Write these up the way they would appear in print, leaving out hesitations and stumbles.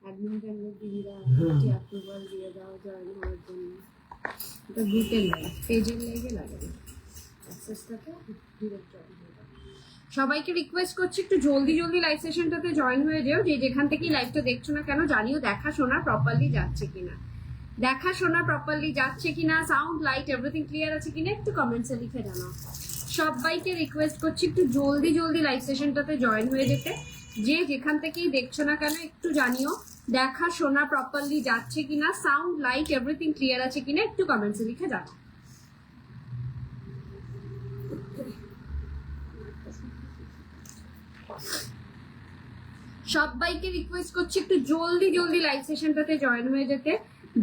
Admin প্যানেলের দিদিরা approval দিয়ে দাও জয়েন হওয়ার জন্য। এটা গ্রুপের লাইভ, পেজের লাইভে লাগে না, অ্যাক্সেসটাতে ডিরেক্ট জয়েন হয়ে যাবে। সবাইকে রিকোয়েস্ট করছি একটু জলদি জলদি লাইভ সেশনটাতে জয়েন হয়ে যেও, যে যেখান থেকেই লাইভটা দেখছো না কেন জানিও দেখাশোনা প্রপারলি যাচ্ছে কিনা, দেখাশোনা প্রপারলি যাচ্ছে কিনা, সাউন্ড লাইট এভরিথিং ক্লিয়ার আছে কিনা একটু কমেন্টসে লিখে জানাও। সবাইকে রিকোয়েস্ট করছি একটু জলদি জলদি লাইভ সেশনটাতে জয়েন হয়ে যেতে, যে যেখান থেকেই দেখছো না কেন একটু জানিও দেখাশোনা প্রপারলি যাচ্ছে কিনা, সাউন্ড লাইট এভরিথিং ক্লিয়ার আছে কিনা একটু কমেন্টসে লিখে জানাও। সবাইকে রিকোয়েস্ট করছি একটু জলদি জলদি লাইভ সেশনটাতে জয়েন হয়ে যেতে,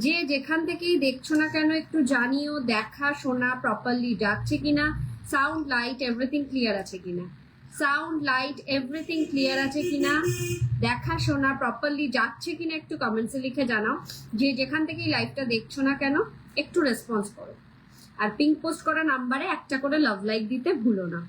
যে যেখান থেকেই দেখছো না কেন একটু জানিও দেখা শোনা প্রপারলি যাচ্ছে কিনা, সাউন্ড লাইট এভরিথিং ক্লিয়ার আছে কিনা, সাউন্ড লাইট এভরিথিং ক্লিয়ার আছে কিনা, দেখা শোনা প্রপারলি যাচ্ছে কিনা একটু কমেন্টসে লিখে জানাও। যে যেখান থেকেই লাইভটা দেখছো না কেন একটু রেসপন্স করো, আর পিঙ্ক পোস্ট করা নাম্বারে একটা করে লাভ লাইক দিতে ভুলো না।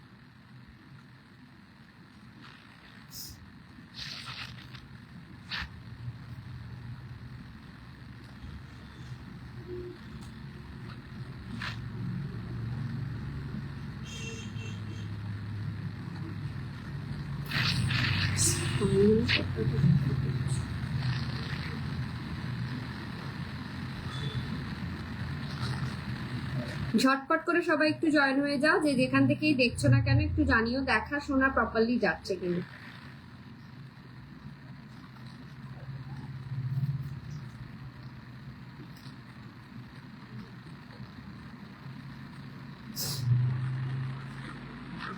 ঝটপট করে সবাই একটু জয়েন হয়ে যাও, যে যেখান থেকেই দেখছো না কেন একটু জানিও দেখা শোনা প্রপারলি যাচ্ছে কিনা।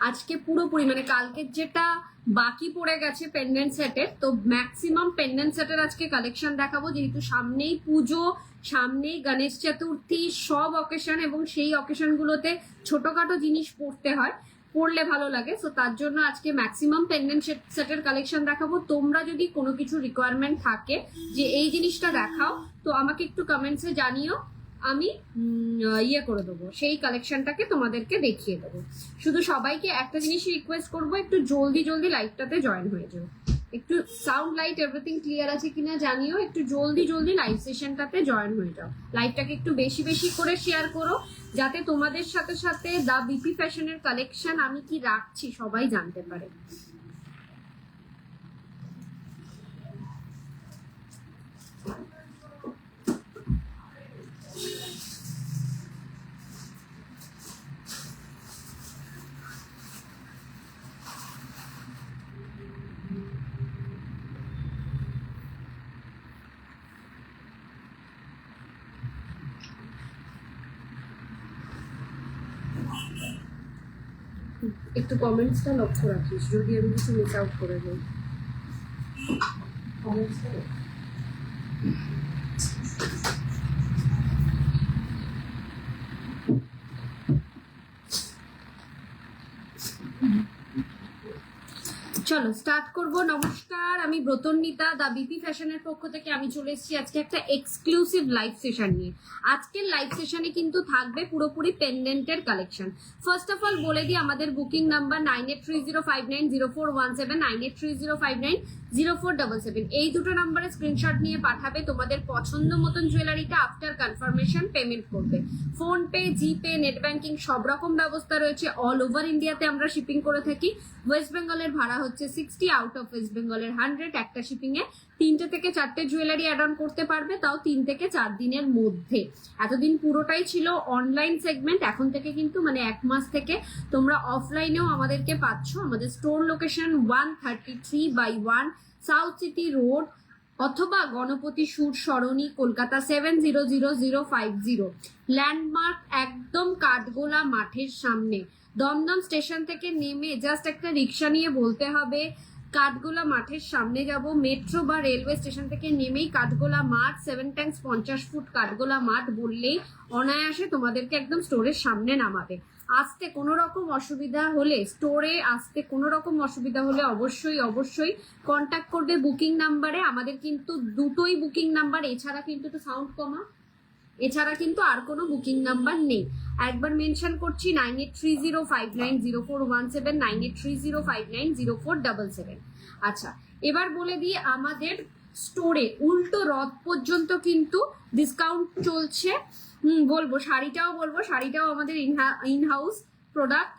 আজকে পুরোপুরি মানে কালকের যেটা বাকি পড়ে গেছে পেন্ডেন্ট সেটের, তো ম্যাক্সিমাম পেন্ডেন্ট সেটের আজকে কালেকশন দেখাবো, যেহেতু সামনেই পুজো, সামনেই গণেশ চতুর্থী, সব অকেশন, এবং সেই অকেশন গুলোতে ছোটখাটো জিনিস পড়তে হয়, পড়লে ভালো লাগে। সো তার জন্য আজকে ম্যাক্সিমাম পেন্ডেন্ট সেটের কালেকশন দেখাবো। তোমরা যদি কোনো কিছু রিকোয়ারমেন্ট থাকে যে এই জিনিসটা দেখাও, তো আমাকে একটু কমেন্টসে জানিও, আমি করে দেবো, সেই কালেকশনটাকে তোমাদেরকে দেখিয়ে দেবো। শুধু সবাইকে একটা জিনিস রিকোয়েস্ট করবো, একটু জলদি জলদি লাইভটাতে জয়েন হয়ে যাও, একটু সাউন্ড লাইট এভরিথিং ক্লিয়ার আছে কিনা জানিও, একটু জলদি জলদি লাইভ সেশনটাতে জয়েন হয়ে যাও। লাইভটাকে একটু বেশি বেশি করে শেয়ার করো, যাতে তোমাদের সাথে সাথে দা বিপি ফ্যাশনের কালেকশন আমি কি রাখছি সবাই জানতে পারে। একটু কমেন্টসটা লক্ষ্য রাখিস, যদি আমি কিছু মিস আউট করে যাই। চলো স্টার্ট করব। নমস্কার, আমি ব্রতন্বিতা, দা বিপি ফ্যাশনের পক্ষ থেকে আমি চলে এসেছি আজকে একটা এক্সক্লুসিভ লাইভ সেশন নিয়ে। আজকের লাইভ সেশনে কিন্তু থাকবে পুরোপুরি পেন্ডেন্টের কালেকশন। ফার্স্ট অফ অল বলে দিই আমাদের বুকিং নাম্বার 9830590417, 9830590477। এই দুটো নাম্বারে স্ক্রিনশট নিয়ে পাঠাবে তোমাদের পছন্দ মতন জুয়েলারিটা। আফটার কনফার্মেশন পেমেন্ট করবে। ফোন পে, জিপে, নেট ব্যাংকিং সব রকম ব্যবস্থা রয়েছে। অল ওভার ইন্ডিয়াতে আমরা শিপিং করে থাকি। ওয়েস্ট বেঙ্গলের ভাড়া হচ্ছে 60, আউট অফ ওয়েস্ট বেঙ্গলের 100। একটা শিপিং এ 3টে থেকে 4টে জুয়েলারি অ্যাড অন করতে পারবে, তাও 3 থেকে 4 দিনের মধ্যে। এতদিন পুরোটাই ছিল অনলাইন সেগমেন্ট, এখন থেকে কিন্তু মানে 1 মাস থেকে তোমরা অফলাইনেও আমাদেরকে পাচ্ছ। আমাদের store location 133/1 south city road, অথবা গণপতি সুর সরণি, কলকাতা 700050। ল্যান্ডমার্ক একদম কাঠগোলা মাঠের সামনে। দমদম স্টেশন থেকে নেমে জাস্ট একটা রিক্সা নিয়ে বলতে হবে কাঠগোলা মাঠের সামনে যাব, মেট্রো বা রেলওয়ে স্টেশন থেকে নেমেই কাঠগোলা মাঠ, 7 ট্যাঙ্কস 50 ফুট কাঠগোলা মাঠ বললেই অনায়াসে তোমাদেরকে একদম স্টোরের সামনে নামাবে। আসতে কোনো রকম অসুবিধা হলে, স্টোরে আসতে কোনো রকম অসুবিধা হলে অবশ্যই কন্ট্যাক্ট করবে বুকিং নাম্বারে। আমাদের কিন্তু দুটোই বুকিং নাম্বার, এছাড়া কিন্তু একটু সাউন্ড কমা, এছাড়া কিন্তু আর কোনো বুকিং নাম্বার নেই। একবার মেনশন করছি 9830590417, 9830590477। আচ্ছা, এবার বলে দিই আমাদের স্টোরে উল্টো রথ পর্যন্ত কিন্তু ডিসকাউন্ট চলছে। বলবো শাড়িটাও আমাদের ইনহাউস প্রোডাক্ট।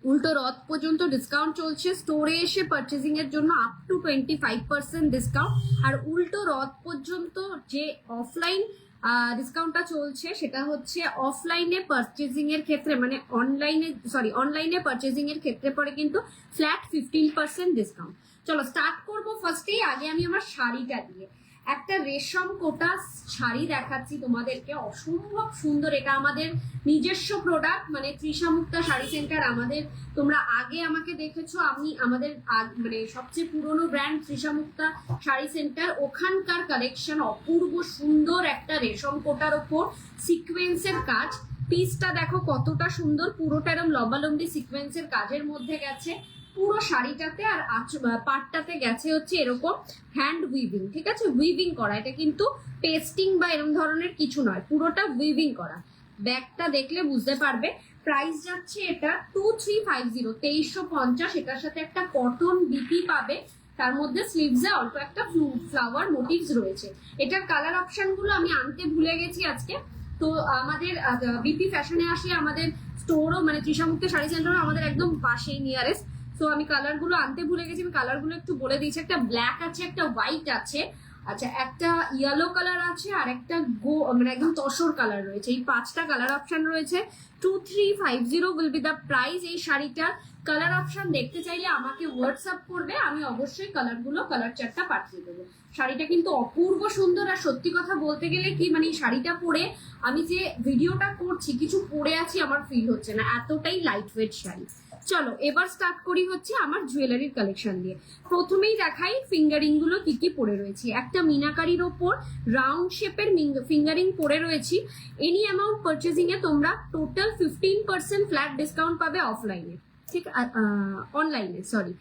উল্টো রথ পর্যন্ত ডিসকাউন্ট চলছে, স্টোরে এসে পারচেজিং এর জন্য আপ টু 25% ডিসকাউন্ট। আর উল্টো রথ পর্যন্ত যে অফলাইন ডিসকাউন্টটা চলছে সেটা হচ্ছে অফলাইনে পারচেজিং এর ক্ষেত্রে, মানে অনলাইনে পারচেজিং এর ক্ষেত্রে পরে কিন্তু ফ্ল্যাট 15% ডিসকাউন্ট। চলো স্টার্ট করবো ফার্স্টেই, আগে আমি আমার শাড়িটা দিয়ে। একটা রেশম কোটা শাড়ি দেখাচ্ছি তোমাদেরকে, অসম্ভব সুন্দর। এটা আমাদের নিজস্ব প্রোডাক্ট, মানে তৃষা মুক্তা শাড়ি সেন্টার আমাদের। তোমরা আগে আমাকে দেখেছো, আমি আমাদের মানে সবচেয়ে পুরনো ব্র্যান্ড তৃষা মুক্তা শাড়ি সেন্টার, ওখানকার কালেকশন অপূর্ব সুন্দর। একটা রেশম কোটার ওপর সিকোয়েন্সের কাজ, পিসটা দেখো কতটা সুন্দর, পুরোটা এরকম লম্বালম্বি সিকোয়েন্সের কাজের মধ্যে গেছে পুরো শাড়িটাতে। আর পাটটাতে গেছে হচ্ছে এরকম হ্যান্ড উইভিং, ঠিক আছে, উইভিং করা। এটা কিন্তু পেস্টিং বা এরকম ধরনের কিছু নয়, পুরোটা উইভিং করা। ব্যাগটা দেখলে বুঝতে পারবে। প্রাইস যাচ্ছে এটা 2350, 2350। এটার সাথে একটা কটন বিপি পাবে, তার মধ্যে স্লিভসে অল্প একটা ফ্লাওয়ার মোটিভস রয়েছে। এটার কালার অপশন গুলো আমি আনতে ভুলে গেছি আজকে। তো আমাদের বিপি ফ্যাশনে আসে আমাদের স্টোরও, মানে তৃষা মুক্তা শাড়ি সেন্টারও আমাদের একদম পাশেই নিয়ারেস্ট। তো আমি কালার গুলো আনতে ভুলে গেছি, আমি কালার গুলো একটু বলে দিয়েছি। একটা ব্ল্যাক আছে, একটা হোয়াইট আছে, আচ্ছা একটা ইয়েলো কালার আছে, আর একটা মানে একদম তসর কালার রয়েছে। এই 5টা কালার অপশন রয়েছে। 2350 উইল বি দ্য প্রাইস। এই শাড়িটার কালার অপশন দেখতে চাইলে আমাকে হোয়াটসঅ্যাপ করবে, আমি অবশ্যই কালার চার্টটা পাঠিয়ে দেবো। শাড়িটা কিন্তু অপূর্ব সুন্দর। আর সত্যি কথা বলতে গেলে কি, মানে এই শাড়িটা পরে আমি যে ভিডিওটা করছি কিছু পরে আছি আমার ফিল হচ্ছে না, এতটাই লাইট ওয়েট শাড়ি। চলো এবার স্টার্ট করি হচ্ছে আমার জুয়েলারির কালেকশন দিয়ে। প্রথমেই দেখাই ফিঙ্গারিং গুলো কি কি পরে রয়েছি। একটা মিনাকারির ওপর রাউন্ড শেপের ফিঙ্গারিং পরে রয়েছি। এনি অ্যামাউন্ট পারচেজিং এ তোমরা টোটাল 15% ফ্ল্যাট ডিসকাউন্ট পাবে অফলাইনে, ঠিক অনলাইনে সরি।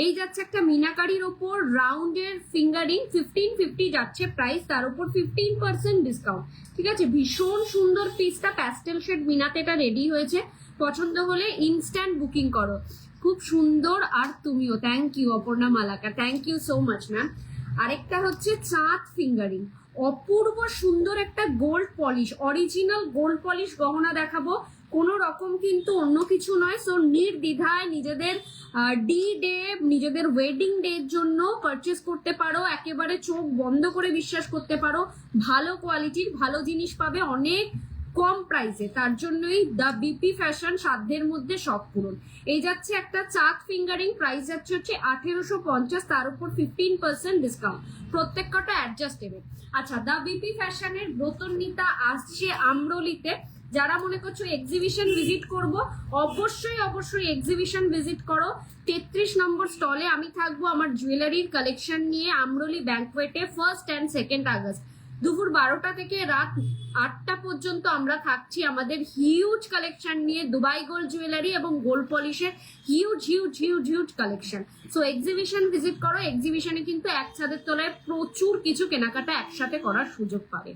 এই যাচ্ছে একটা মিনাকারির ওপর রাউন্ডের ফিঙ্গারিং, 1550 যাচ্ছে প্রাইস, তার উপর 15% ডিসকাউন্ট, ঠিক আছে। ভীষণ সুন্দর পিসটা, প্যাস্টেল শেড মিনাতে এটা রেডি হয়েছে। পছন্দ হলে ইনস্ট্যান্ট বুকিং করো। খুব সুন্দর। আর তুমিও, thank you Aparna Malaka, thank you so much ma'am. আরেকটা হচ্ছে চাঁদ ফিঙ্গারিং, অপূর্ব সুন্দর একটা gold polish, original gold polish গহনা দেখাবো, কোনো রকম কিন্তু অন্য কিছু নয়। সো নির্দ্বিধায় নিজেদের ডে নিজেদের ওয়েডিং ডের জন্য পারচেস করতে পারো, একেবারে চোখ বন্ধ করে বিশ্বাস করতে পারো। ভালো কোয়ালিটির ভালো জিনিস পাবে অনেক কম প্রাইসে, তার জন্যই দ্য বিপি ফ্যাশন, সাধ্যের মধ্যে সব পূরণ। এই যাচ্ছে একটা চাঁদ ফিঙ্গারিং, প্রাইস যাচ্ছে হচ্ছে 1850, তার উপর 15% ডিসকাউন্ট, প্রত্যেক কটা অ্যাডজাস্টেবল। আচ্ছা, দ্য বিপি ফ্যাশনের ব্রতন্বিতা আসছে আমরলিতে। যারা মনে করছো এক্সিবিশন ভিজিট করব, অবশ্যই এক্সিবিশন ভিজিট করো। 33 নম্বর স্টলে আমি থাকবো আমার জুয়েলারির কালেকশন নিয়ে, আমরলি ব্যাংকোয়েটে 1 and 2 আগস্ট দুপুর 12টা থেকে রাত 8টা পর্যন্ত আমরা থাকছি আমাদের হিউজ কালেকশন নিয়ে। দুবাই গোল্ড জুয়েলারি এবং গোল্ড পলিশের huge collection. So exhibition visit করো। এক্সিবিশনে কিন্তু এক ছাদের তলায় প্রচুর কিছু কেনাকাটা একসাথে করার সুযোগ পাবে।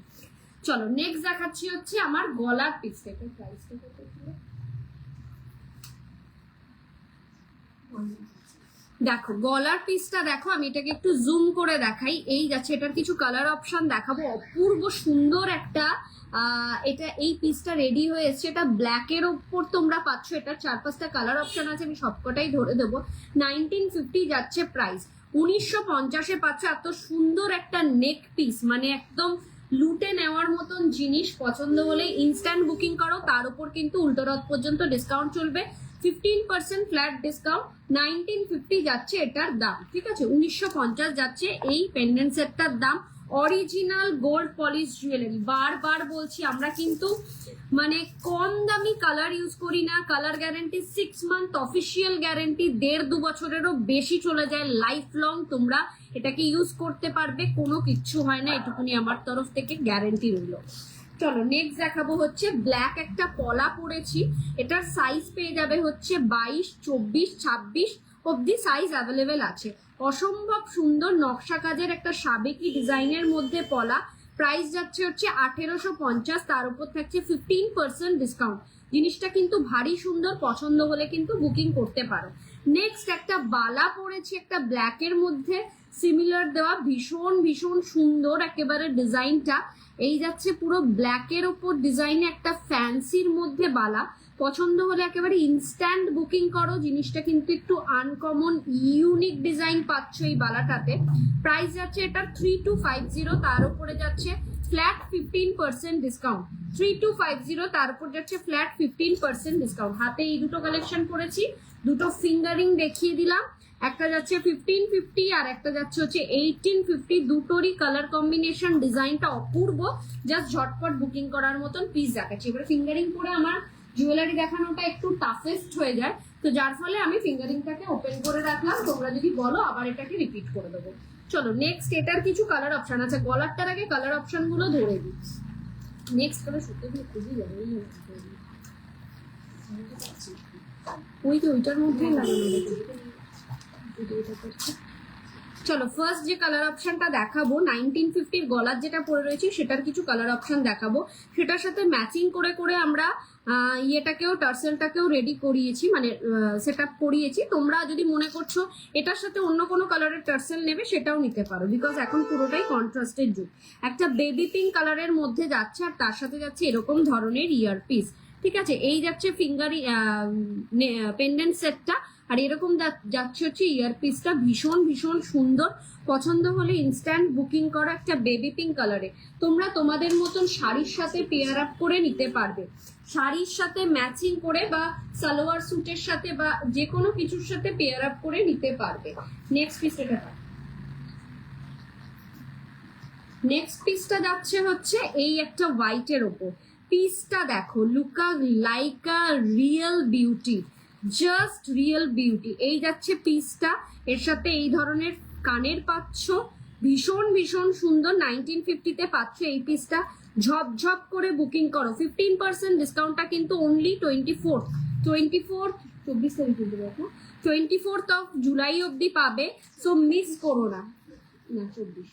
চলো নেক্সট দেখাচ্ছি হচ্ছে আমার গলার পিসটা। প্রাইসটা কত ছিল দেখো, গলার পিসটা দেখো, আমি এটাকে একটু জুম করে দেখাই। এই যাচ্ছে, এটার কিছু কালার অপশন দেখাবো, অপূর্ব সুন্দর একটা এটা এই পিসটা রেডি হয়েছে। এটা ব্ল্যাকের ওপর তোমরা পাচ্ছ, এটা 4-5টা কালার অপশন আছে, আমি সবকটাই ধরে দেবো। 1950 যাচ্ছে প্রাইস, 1950-এ পাচ্ছ এত সুন্দর একটা নেক পিস, মানে একদম লুটে নেওয়ার মতন জিনিস। পছন্দ হলে ইনস্ট্যান্ট বুকিং করো, তার উপর কিন্তু উল্টো রথ পর্যন্ত ডিসকাউন্ট চলবে, 15% ফ্ল্যাট ডিসকাউন্ট। 1950 যাচ্ছে এটার দাম, ঠিক আছে। 1950 যাচ্ছে এই পেন্ডেন্ট সেটটার দাম। অরিজিনাল গোল্ড পলিশ জুয়েলারি, বারবার বলছি আমরা কিন্তু মানে কম দামি কালার ইউজ করি না, colour guarantee 6 month, official guarantee 1.5-2 বছরেরও বেশি চলে যায়, লাইফ লং তোমরা এটাকে ইউজ করতে পারবে, কোনো কিচ্ছু হয় না, এটুকুনি আমার তরফ থেকে গ্যারেন্টি রইল। চলো নেক্সট দেখাবো হচ্ছে ব্ল্যাক একটা পলা পরেছি, এটার সাইজ পেয়ে যাবে হচ্ছে 22, 24, 26 অব্দি সাইজ অ্যাভেলেবেল আছে। অসম্ভব সুন্দর নকশা কাজের একটা সাবেকি ডিজাইনের মধ্যে পলা, প্রাইস যাচ্ছে হচ্ছে 1850, তার উপর থাকছে 15% ডিসকাউন্ট। জিনিসটা কিন্তু ভারী সুন্দর, পছন্দ হলে কিন্তু বুকিং করতে পারো। নেক্সট একটা বালা পরেছি একটা ব্ল্যাকের মধ্যে, সিমিলার দেওয়া, ভীষণ ভীষণ সুন্দর একেবারে ডিজাইনটা। এই যাচ্ছে পুরো ব্ল্যাকের ওপর ডিজাইনে একটা ফ্যান্সির মধ্যে বালা, পছন্দ হলে একেবারে ইনস্ট্যান্ট বুকিং করো। জিনিসটা কিন্তু একটু আনকমন ইউনিক ডিজাইন পাচ্ছ এই বালাটাতে। প্রাইস যাচ্ছে এটা 3250, তার উপরে যাচ্ছে ফ্ল্যাট 15% ডিসকাউন্ট। 3250, তার উপর যাচ্ছে ফ্ল্যাট 15% ডিসকাউন্ট। হাতে এই দুটো কালেকশন করেছি, দুটো ফিঙ্গারিং দেখিয়ে দিলাম, একটা যাচ্ছে 1550 আর একটা যাচ্ছে হচ্ছে 1850। দুটোরই কালার কম্বিনেশন ডিজাইনটা অপূর্ব, জাস্ট ঝটপট বুকিং করার মতন পিস দেখাচ্ছি। এবার ফিঙ্গারিং করে আমার জুয়েলারি দেখানোটা একটু টাফেস্ট হয়ে যায়, তো যার ফলে আমি ফিঙ্গারিংটাকে ওপেন করে রাখলাম, তোমরা যদি বলো আবার এটাকে রিপিট করে দেবো। চলো নেক্সট এটার কিছু কালার অপশন আছে, গলারটার আগে কালার অপশন গুলো ধরে দিই। নেক্সট করে সত্যি খুবই জানি ওইটার মধ্যেই লাগানো। চলো ফার্স্ট যে কালার অপশনটা দেখাবো 1950 গলার যেটা পরে রয়েছে সেটার কিছু কালার অপশন দেখাবো, সেটার সাথে ম্যাচিং করে করে আমরা ইয়েটাকেও টার্সেলটাকেও রেডি করিয়েছি, মানে সেট আপ করিয়েছি। তোমরা যদি মনে করছো এটার সাথে অন্য কোনো কালারের টার্সেল নেবে সেটাও নিতে পারো, বিকজ এখন পুরোটাই কন্ট্রাস্টের যুগ। একটা বেবি পিঙ্ক কালারের মধ্যে যাচ্ছে আর তার সাথে যাচ্ছে এরকম ধরনের ইয়ারপিস, ঠিক আছে। এই যাচ্ছে ফিঙ্গারি পেন্ডেন্ট সেটটা, আর এরকম যাচ্ছে হচ্ছে ইয়ারপিসটা, ভীষণ ভীষণ সুন্দর। পছন্দ হলে ইনস্ট্যান্ট বুকিং করা একটা বেবি পিঙ্ক কালারে, তোমরা তোমাদের মতন শাড়ির সাথে পেয়ার আপ করে নিতে পারবে, শাড়ির সাথে ম্যাচিং করে বা সালোয়ার স্যুটের সাথে বা যে কোনো কিছুর সাথে পেয়ার আপ করে নিতে পারবে। নেক্সট পিসটা যাচ্ছে হচ্ছে এই একটা হোয়াইটের ওপর, পিসটা দেখো, looks like a real beauty, just real beauty. এই যাচ্ছে পিসটা, এর সাথে এই ধরনের কানের পাচ্ছ, ভীষণ ভীষণ সুন্দর। 1950-তে পাচ্ছ এই পিসটা, ঝপঝপ করে বুকিং করো। 15% ডিসকাউন্টটা কিন্তু অনলি 24th অফ জুলাই অব্দি পাবে, সো মিস করো না, 24,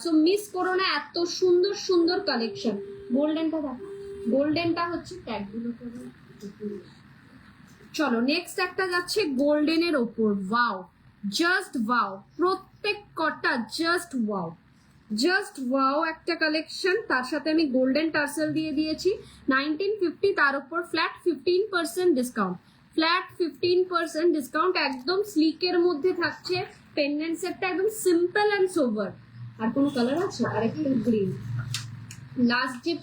সো মিস করো না, এত সুন্দর সুন্দর কালেকশন। গোল্ডেনটা দেখো, গোল্ডেনটা হচ্ছে ট্যাগগুলো করে। চলো নেক্সট একটা যাচ্ছে গোল্ডেনের ওপর, ওয়াও, জাস্ট ওয়াও, প্রত্যেক কটা জাস্ট ওয়াও, জাস্ট ওয়াও একটা কালেকশন। তার সাথে আমি গোল্ডেন টার্সেল দিয়ে দিয়েছি 1950, তার উপর ফ্ল্যাট 15% ডিসকাউন্ট, ফ্ল্যাট 15% ডিসকাউন্ট। একদম স্লিকের মধ্যে থাকছে পেন্ডেন্ট সেটটা, একদম সিম্পল অ্যান্ড সোবার। আর কোনো কালার আছে? আরেকটা গ্রিন। লাস্ট যে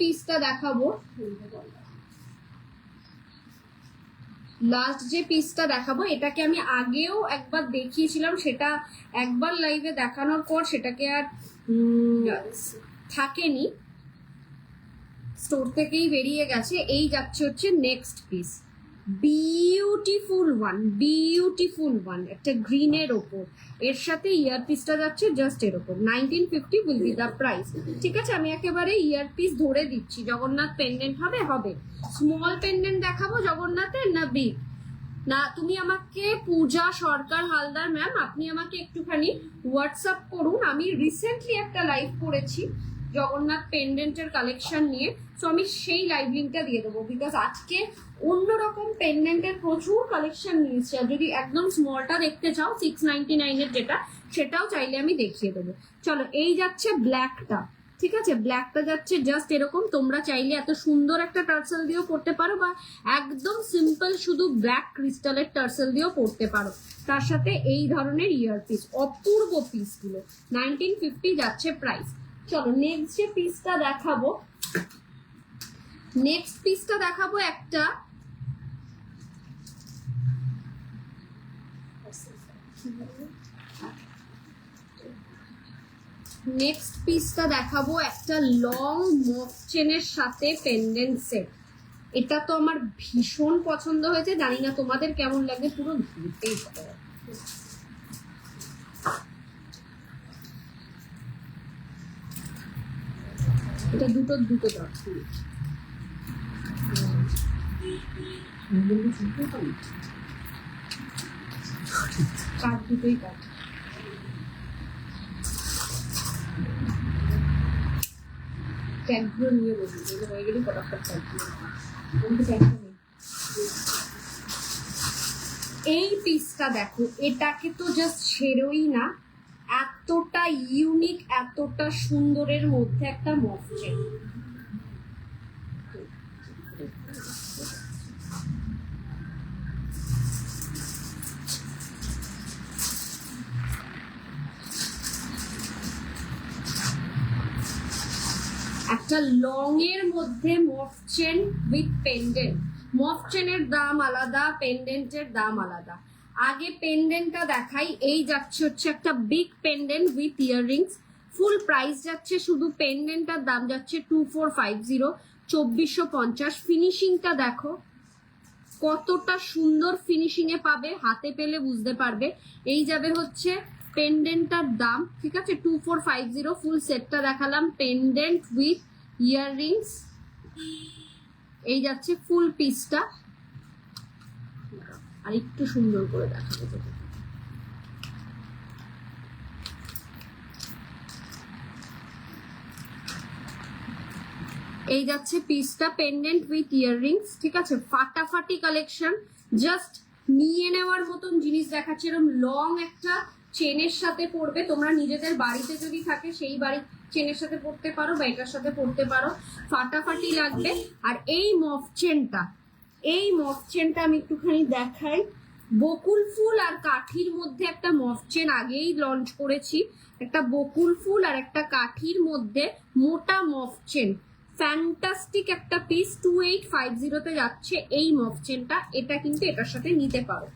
পিসটা দেখাবো, এটাকে আমি আগেও একবার দেখিয়েছিলাম, সেটা একবার লাইভে দেখানোর পর সেটাকে আর থাকেনি, স্টোর থেকেই বেরিয়ে গেছে। এই যাচ্ছে হচ্ছে নেক্সট পিস, বিউটিফুল ওয়ান, একটা গ্রিনের ওপর, এর সাথে ইয়ারপিসটা যাচ্ছে জাস্ট এরকম। 1950 উইল বি দ্য প্রাইস, ঠিক আছে। আমি একেবারে ইয়ারপিস ধরে দিচ্ছি, জগন্নাথ পেন্ডেন্ট হবে। স্মল পেন্ডেন্ট দেখাবো জগন্নাথের না বিগ? না, তুমি আমাকে পূজা সরকার হালদার ম্যাম, আপনি আমাকে একটুখানি হোয়াটসঅ্যাপ করুন। আমি রিসেন্টলি একটা লাইভ করেছি জগন্নাথ পেন্ডেন্টের কালেকশন নিয়ে, তো আমি সেই লাইভ লিঙ্কটা দিয়ে দেবো, বিকজ আজকে অন্যরকম পেন্ডেন্টের প্রচুর কালেকশন নিয়েছি। আর যদি একদম স্মলটা দেখতে চাও 699-এর যেটা, সেটাও চাইলে আমি দেখিয়ে দেবো। চলো এই যাচ্ছে ব্ল্যাকটা, ঠিক আছে। ব্ল্যাকটা যাচ্ছে জাস্ট এরকম, তোমরা চাইলে এত সুন্দর একটা টার্সেল দিয়েও পড়তে পারো, বা একদম সিম্পল শুধু ব্ল্যাক ক্রিস্টালের টার্সেল দিয়েও পড়তে পারো। তার সাথে এই ধরনের ইয়ারপিস, অপূর্ব পিসগুলো, 1950 যাচ্ছে প্রাইস। চলো নেক্সট যে পিসটা দেখাবো, একটা নেক্সট পিসটা দেখাবো একটা লং মফ চেনের সাথে পেন্ডেন্ট সেট। এটা তো আমার ভীষণ পছন্দ হয়েছে, জানি না তোমাদের কেমন লাগে, পুরো ঘুরতেই হবে। এটা দুটো দরকার, কাঠ দুটোই কাঠ। ট্যাগগুলো নিয়ে বসি, হয়ে গেলে ফটাফট এই পিসটা দেখো, এটাকে তো জাস্ট ছেড়োই না, এতটা ইউনিক এতটা সুন্দরের মধ্যে একটা মফ চেন। একটা লং এর মধ্যে মফ চেন উইথ পেন্ডেন্ট। মফ চেনের দাম আলাদা, পেন্ডেন্টের দাম আলাদা। আগে পেন্ডেন্টটা দেখাই। এই যাচ্ছে হচ্ছে একটা big pendant with earrings, full price যাচ্ছে, শুধু পেন্ডেন্টটার দাম যাচ্ছে 2450, 2450। ফিনিশিংটা দেখো কতটা সুন্দর ফিনিশিং এ পাবে, হাতে পেলে বুঝতে পারবে। এই যাবে হচ্ছে পেন্ডেন্টটার দাম, ঠিক আছে, 2450। ফুল সেটটা দেখালাম, পেন্ডেন্ট উইথ ইয়াররিংস। এই যাচ্ছে ফুল পিসটা, আর একটু সুন্দর করে দেখাবো। এই যাচ্ছে পিসটা, পেন্ডেন্ট উইথ ইয়াররিংস, ঠিক আছে, ফাটাফাটি কালেকশন। জাস্ট নিয়ে নেওয়ার মতন জিনিস দেখাচ্ছে। এরকম লং একটা চেনের সাথে পরবে তোমরা, নিজেদের বাড়িতে যদি থাকে সেই বাড়ি চেনের সাথে পরতে পারো বা এটার সাথে পরতে পারো, ফাটাফাটি লাগবে। আর এই মফ চেনটা, এই মফ চেনটা আমি একটুখানি দেখাই। বকুল ফুল আর কাঠির মধ্যে একটা মফ চেন আগেই লঞ্চ করেছি, একটা বকুল ফুল আর একটা কাঠির মধ্যে মোটা মফ চেন। ফ্যান্টাস্টিক একটা পিস, 2850 তে যাচ্ছে এই মফ চেনটা। এটা কিন্তু এটার সাথে নিতে পারো,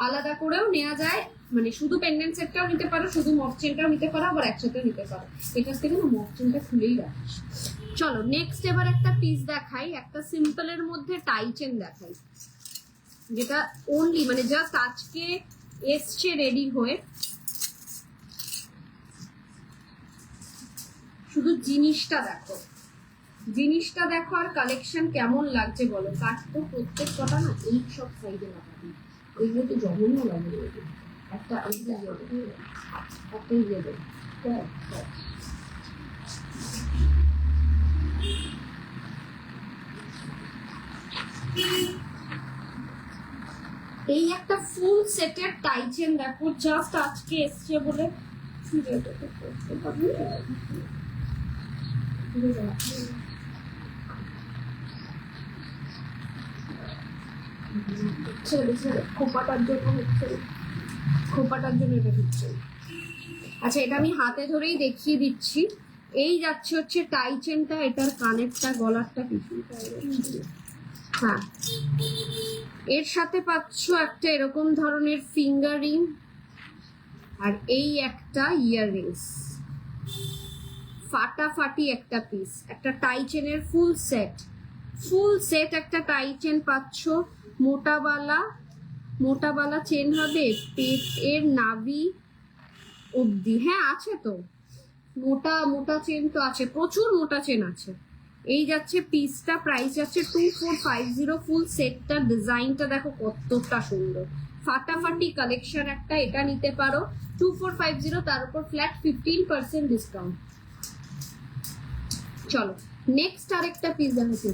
আলাদা করেও নেওয়া যায়, মানে শুধু পেন্ডেন্ট সেটটাও নিতে পারো, শুধু মফ চেনটাও নিতে পারো, আবার একসাথে নিতে পারো। এটার থেকে না মফ চেনটা খুলেই রাখিস। চলো নেক্সট এবার একটা পিস দেখাই, একটা সিম্পলের মধ্যে টাই চেন দেখাই, যেটা অনলি মানে জাস্ট আজকে এসছে রেডি হয়ে। শুধু জিনিসটা দেখো, জিনিসটা দেখো আর কালেকশন কেমন লাগছে বলো। কাঠ তো প্রত্যেক কটা না এই সব সাইডে লাগাবি, ওইগুলো তো জঘন্য লাগে। একটা ইয়ে দেবে, এই একটা ফুল সেটের টাই চেন দেখো, জাস্ট আজকে এসছে বলে খোপাটার জন্য হচ্ছে, খোপাটার জন্য এটা হচ্ছে। আচ্ছা এটা আমি হাতে ধরেই দেখিয়ে দিচ্ছি। এই যাচ্ছে হচ্ছে টাই চেনটা, এটার কানেরটা গলারটা কিছু, হ্যাঁ এর সাথে পাচ্ছ একটা এরকম ধরনের ফিঙ্গারিং, আর এই একটা ইয়াররিংস। ফাটাফাটি একটা পিস, একটা টাই চেনের ফুল সেট, ফুল সেট একটা টাই চেন পাচ্ছ। মোটাবালা চেন হবে পেটের নাভি অবধি, হ্যাঁ আছে তো, মোটা চেন তো আছে, প্রচুর মোটা চেন আছে। এই যাচ্ছে পিসটা, প্রাইস যাচ্ছে 2450। ফুল সেটটার ডিজাইনটা দেখো কতটা সুন্দর, ফাটাফাটি কালেকশন একটা, এটা নিতে পারো 2450, তার উপর ফ্ল্যাট 15% ডিসকাউন্ট। চলো নেক্সট আরেকটা পিস দেখাচ্ছি,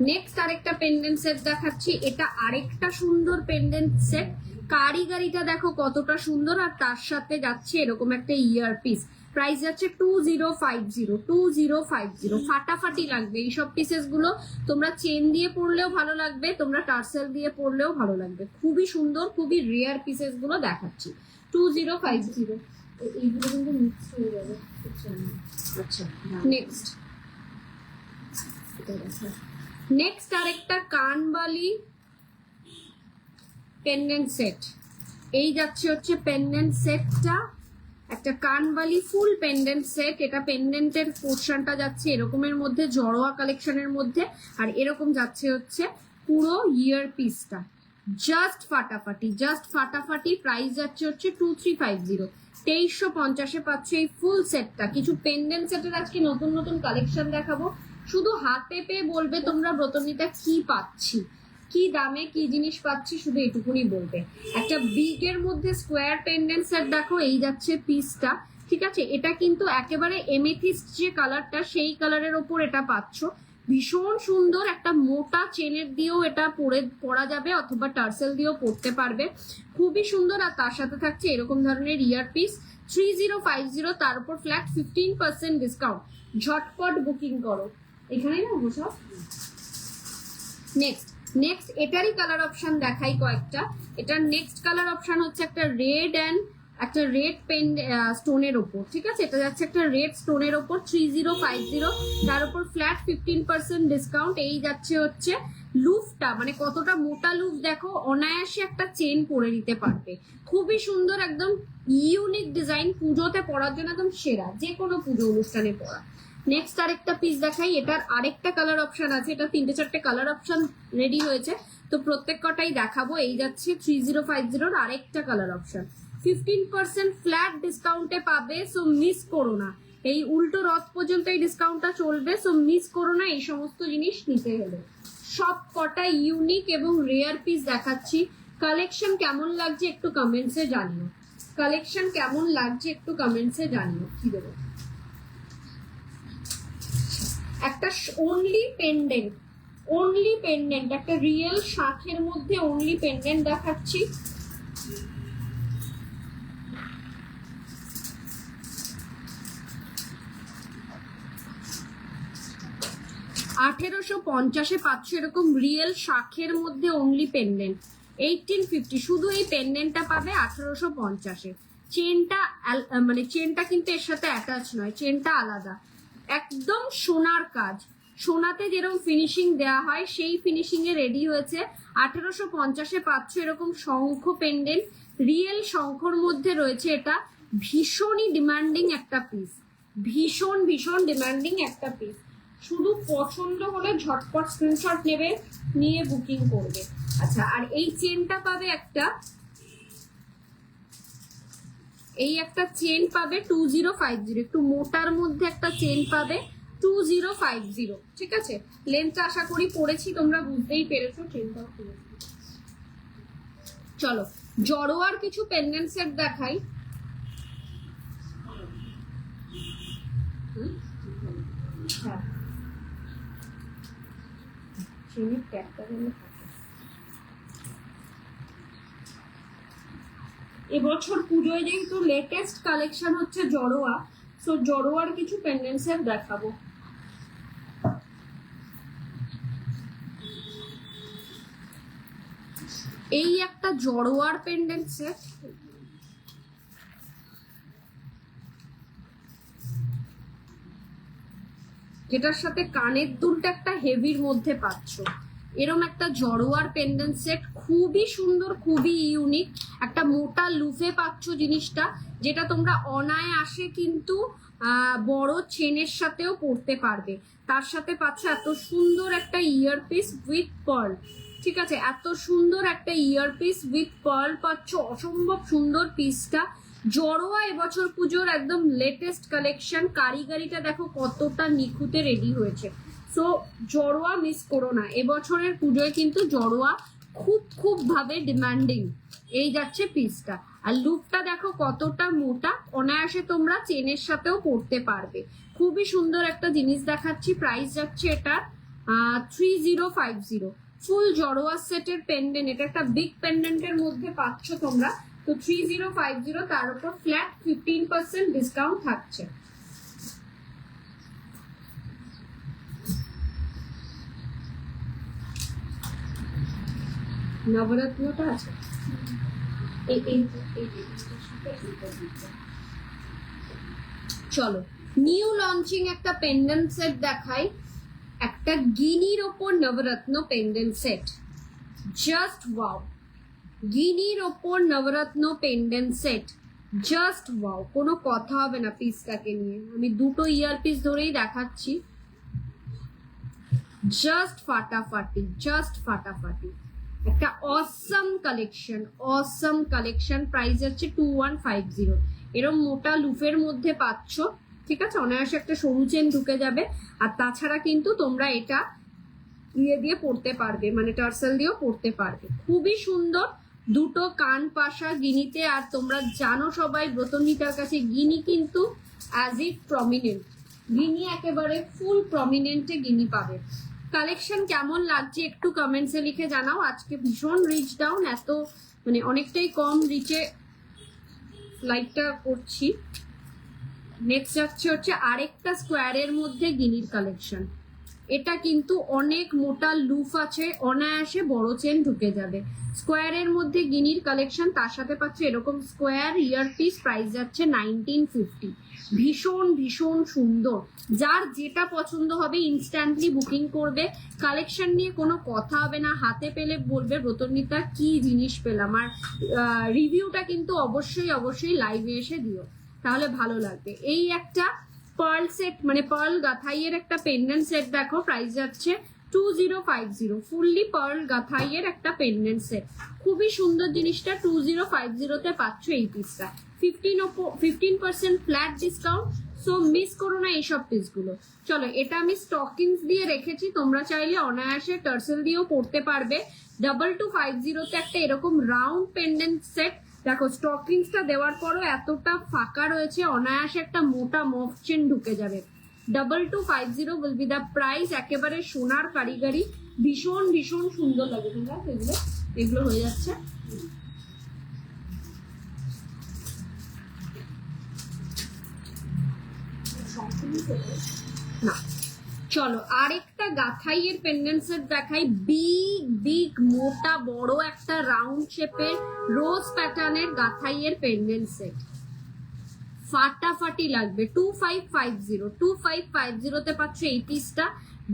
নেক্সট আরেকটা পেন্ডেন্ট সেট দেখাচ্ছি। এটা আরেকটা সুন্দর পেন্ডেন্ট সেট, কারিগরিটা দেখো কতটা সুন্দর, আর তার সাথে যাচ্ছে এরকম একটা ইয়ার পিস। প্রাইস যাচ্ছে 2050, ফাটাফাটি লাগবে এইসব পিসেস গুলো। তোমরা চেন দিয়ে পরলেও ভালো লাগবে, তোমরা টার্সেল দিয়ে পরলেও ভালো লাগবে, খুবই সুন্দর, খুবই রেয়ার পিসেস গুলো দেখাচ্ছি। 2050 এইগুলো কিন্তু মিক্স হয়ে যাবে। আচ্ছা নেক্সট, নেক্সট আরেকটা কানবালি পেন্ডেন্ট সেট। এই যাচ্ছে হচ্ছে পেন্ডেন্ট সেটটা, একটা কানবালি ফুল পেন্ডেন্ট সেট। এটা পেন্ডেন্টের পোর্শনটা যাচ্ছে এরকমের মধ্যে, জড়োয়া কালেকশনের মধ্যে, আর এরকম যাচ্ছে হচ্ছে পুরো ইয়ার পিসটা। জাস্ট ফাটাফাটি, জাস্ট ফাটাফাটি। প্রাইস যাচ্ছে হচ্ছে 2350। 2350-এ পাচ্ছ এই ফুল সেটটা। কিছু পেন্ডেন্ট সেটের আজকে নতুন নতুন কালেকশন দেখাবো, শুধু হাতে পেয়ে বলবে তোমরা ব্রতনীটা কি পাচ্ছি, কি দামে কি জিনিস পাচ্ছি, শুধু এটুকুনি বলবে। একটা বিগের মধ্যে স্কোয়ার পেন্ডেন্ট সেট দেখো, এই যাচ্ছে পিসটা, ঠিক আছে। এটা কিন্তু একেবারে এমেথিস্ট যে কালারটা, সেই কালারের ওপর এটা পাচ্ছ। ভীষণ সুন্দর, একটা মোটা চেনের দিয়েও এটা পরা যাবে, অথবা টার্সেল দিয়েও পরতে পারবে, খুবই সুন্দর। আর তার সাথে থাকছে এরকম ধরনের ইয়ার পিস। 3050, তার উপর ফ্ল্যাট 15% ডিসকাউন্ট। ঝটপট বুকিং করো, এখানেই না সব। নেক্সট এটারই কালার অপশন দেখাই কয়েকটা। এটার নেক্সট কালার অপশন হচ্ছে একটা রেড অ্যান্ড একটা রেড পেন স্টোনের ওপর, ঠিক আছে। এটা যাচ্ছে একটা রেড স্টোনের ওপর 3050, তার উপর ফ্ল্যাট 15% ডিসকাউন্ট। এই যাচ্ছে হচ্ছে লুফটা, মানে কতটা মোটা লুফ দেখো, অনায়াসে একটা চেন পরে নিতে পারবে, খুবই সুন্দর, একদম ইউনিক ডিজাইন। পুজোতে পরার জন্য একদম সেরা, যে কোনো পুজো অনুষ্ঠানে পরা। নেক্সট আরেকটা পিস দেখাই। এটার আরেকটা কালার অপশন আছে, এটা 3-4টে কালার অপশন রেডি হয়েছে, তো প্রত্যেক কটাই দেখাবো। এই যাচ্ছে 3050-র আরেকটা কালার অপশন। 15% ফ্ল্যাট ডিসকাউন্টে পাবে, সো মিস করো না। এই উল্টো রথ পর্যন্ত এই ডিসকাউন্টটা চলবে, সো মিস করো না এই সমস্ত জিনিস নিতে হলে। সব কটা ইউনিক এবং রেয়ার পিস দেখাচ্ছি। কালেকশন কেমন লাগছে একটু কমেন্টসে জানিও, কালেকশন কেমন লাগছে একটু কমেন্টসে জানিও। কি দেবো, একটা অনলি পেন্ডেন্ট, একটা রিয়েল শাঁখের মধ্যে অনলি পেন্ডেন্ট দেখাচ্ছি। $1850 পাচ্ছ এরকম রিয়েল শাঁখের মধ্যে অনলি পেন্ডেন্ট। 1850 শুধু এই পেন্ডেন্টটা পাবে 1850-এ। চেনটা মানে চেনটা কিন্তু এর সাথে অ্যাটাচ নয়, চেনটা আলাদা, একদম সোনার কাজ। সোনাতে যেরকম ফিনিশিং দেওয়া হয় সেই ফিনিশিং এ রেডি হয়েছে। 1850-এ পাচ্ছ এরকম শঙ্খ পেন্ডেন্ট, রিয়েল শঙ্খর মধ্যে রয়েছে। এটা ভীষণই ডিমান্ডিং একটা পিস, ভীষণ ডিমান্ডিং একটা পিস। শুধু পছন্দ হলে ঝটপট স্ক্রিনশট নেবে, নিয়ে বুকিং করবে। আচ্ছা, আর এই চেনটা পাবে একটা, এই একটা চেন পাবে 2050, একটু মোটার মধ্যে একটা চেন পাবে 2050, ঠিক আছে। লেন্থটা আশা করি পড়েছি, তোমরা বুঝতেই পেরেছো। চেনটাও চলো জড়োয়ার কিছু পেন্ডেন্ট সেট দেখাই। হ্যাঁ, চেনের ট্যাগটা এবছর পুজোয় যেহেতু লেটেস্ট কালেকশন হচ্ছে জড়োয়া, সো জড়োয়ার কিছু পেন্ডেন্ট সেট দেখাবো। এই একটা জড়োয়ার পেন্ডেন্ট সেট, যেটার সাথে কানের দুলটা একটা হেভির মধ্যে পাচ্ছ। এরকম একটা জড়োয়ার পেন্ডেন্ট সেট, খুবই সুন্দর, খুবই ইউনিক। একটা মোটা লুফে পাচ্ছ জিনিসটা, যেটা তোমরা অনায়াসে কিন্তু বড় চেনের সাথেও পরতে পারবে। তার সাথে পাচ্ছ এত সুন্দর একটা ইয়ারপিস উইথ পার্ল, ঠিক আছে। এত সুন্দর একটা ইয়ারপিস উইথ পার্ল পাচ্ছ, অসম্ভব সুন্দর পিসটা। জড়োয়া এবছর পুজোর একদম লেটেস্ট কালেকশন। কারিগরিটা দেখো কতটা নিখুঁতে রেডি হয়েছে, সো জড়োয়া মিস করো না। এবছরের পুজোয় কিন্তু জড়োয়া খুব ভাবে ডিমান্ডিং। এই যাচ্ছে পিসটা, আর লুকটা দেখো কতটা মোটা, অনায়াসে তোমরা চেনের সাথেও পরতে পারবে। খুবই সুন্দর একটা জিনিস দেখাচ্ছি। প্রাইস যাচ্ছে এটা 3050। ফুল জড়োয়া সেটের পেন্ডেন্ট, এটা একটা বিগ পেন্ডেন্টের মধ্যে পাচ্ছ তোমরা, তো 3050, তার উপর ফ্ল্যাট 15% ডিসকাউন্ট থাকছে। নবরত্নটা আছে, চলো নিউ লঞ্চিং একটা পেন্ডেন্ট সেট দেখাই। একটা গিনির ওপর নবরত্ন পেন্ডেন্ট সেট, জাস্ট ওয়াও। গিনির ওপর নবরত্ন পেন্ডেন্ট সেট, জাস্ট ওয়াও, কোনো কথা হবে না পিসটাকে নিয়ে। আমি দুটো ইয়ার পিস ধরেই দেখাচ্ছি, জাস্ট ফাটাফাটি, জাস্ট ফাটাফাটি, একটা অসম কালেকশন, অসম কালেকশন। প্রাইস হচ্ছে 2150। এরম মোটা লুফের মধ্যে পাচ্ছ, ঠিক আছে, অনায়াসে একটা সরু চেন ঢুকে যাবে। আর তাছাড়া কিন্তু তোমরা এটা ইয়ে দিয়ে পড়তে পারবে, মানে টার্সেল দিয়েও পড়তে পারবে, খুবই সুন্দর। দুটো কান পাশা গিনিতে, আর তোমরা জানো সবাই ব্রতনীতার কাছে গিনি কিন্তু অ্যাজ ইট প্রমিনেন্ট, গিনি একেবারে ফুল প্রমিনেন্টে গিনি পাবে। কালেকশন কেমন লাগছে একটু কমেন্টসে লিখে জানাও। আজকে ভীষণ রিচ ডাউন, এত মানে অনেকটাই কম রিচে লাইভটা করছি। নেক্সট হচ্ছে আরেকটা স্কোয়ারের মধ্যে গিনির কালেকশন। এটা কিন্তু অনেক মোটা লুফ আছে, অনায়াসে বড় চেন ঢুকে যাবে। স্কোয়ারের মধ্যে গিনির কালেকশন, তার সাথে পাচ্ছে এরকম স্কোয়ার ইয়ার পিস। প্রাইস যাচ্ছে 1950। ভীষণ ভীষণ সুন্দর, যার যেটা পছন্দ হবে ইনস্ট্যান্টলি বুকিং করবে। কালেকশন নিয়ে কোনো কথা হবে না, হাতে পেলে বলবে ব্রতনীতা কি জিনিস পেলাম। আর রিভিউটা কিন্তু অবশ্যই অবশ্যই লাইভে এসে দিও, তাহলে ভালো লাগবে। এই একটা পার্ল সেট, মানে পার্ল গাথাইয়ের একটা পেন্ডেন্ট সেট দেখো, প্রাইস যাচ্ছে 2050। ফুললি পার্ল গাথাইয়ের একটা পেন্ডেন্ট সেট, খুবই সুন্দর জিনিসটা। 2050 পাচ্ছ এই পিসটা। 15% ফ্ল্যাট ডিসকাউন্ট, সো মিস করো না এইসব পিসগুলো। চলো, এটা আমি স্টকিংস দিয়ে রেখেছি, তোমরা চাইলে অনায়াসে টার্সেল দিয়েও পড়তে পারবে। 2250 একটা এরকম রাউন্ড পেন্ডেন্ট সেট দেখো, স্টকিংসটা দেওয়ার পরও এতটা ফাঁকা রয়েছে, অনায়াসে একটা মোটা মফ চেন ঢুকে যাবে। 2250 উইল বি দ্য প্রাইস। একেবারে সোনার কারিগরি, ভীষণ ভীষণ সুন্দর লাগে। তোমরা এগুলো এগুলো হয়ে যাচ্ছে না। চলো আরেকটা গাথাইয়ের পেন্ডেন্ট সেট দেখাই। বিগ বিগ মোটা বড় একটা রাউন্ড শেপের রোজ প্যাটার্নের গাথাইয়ের পেন্ডেন্ট সেট, ফাটাফাটি লাগবে। 2550 পাচ্ছ এই পিসটা।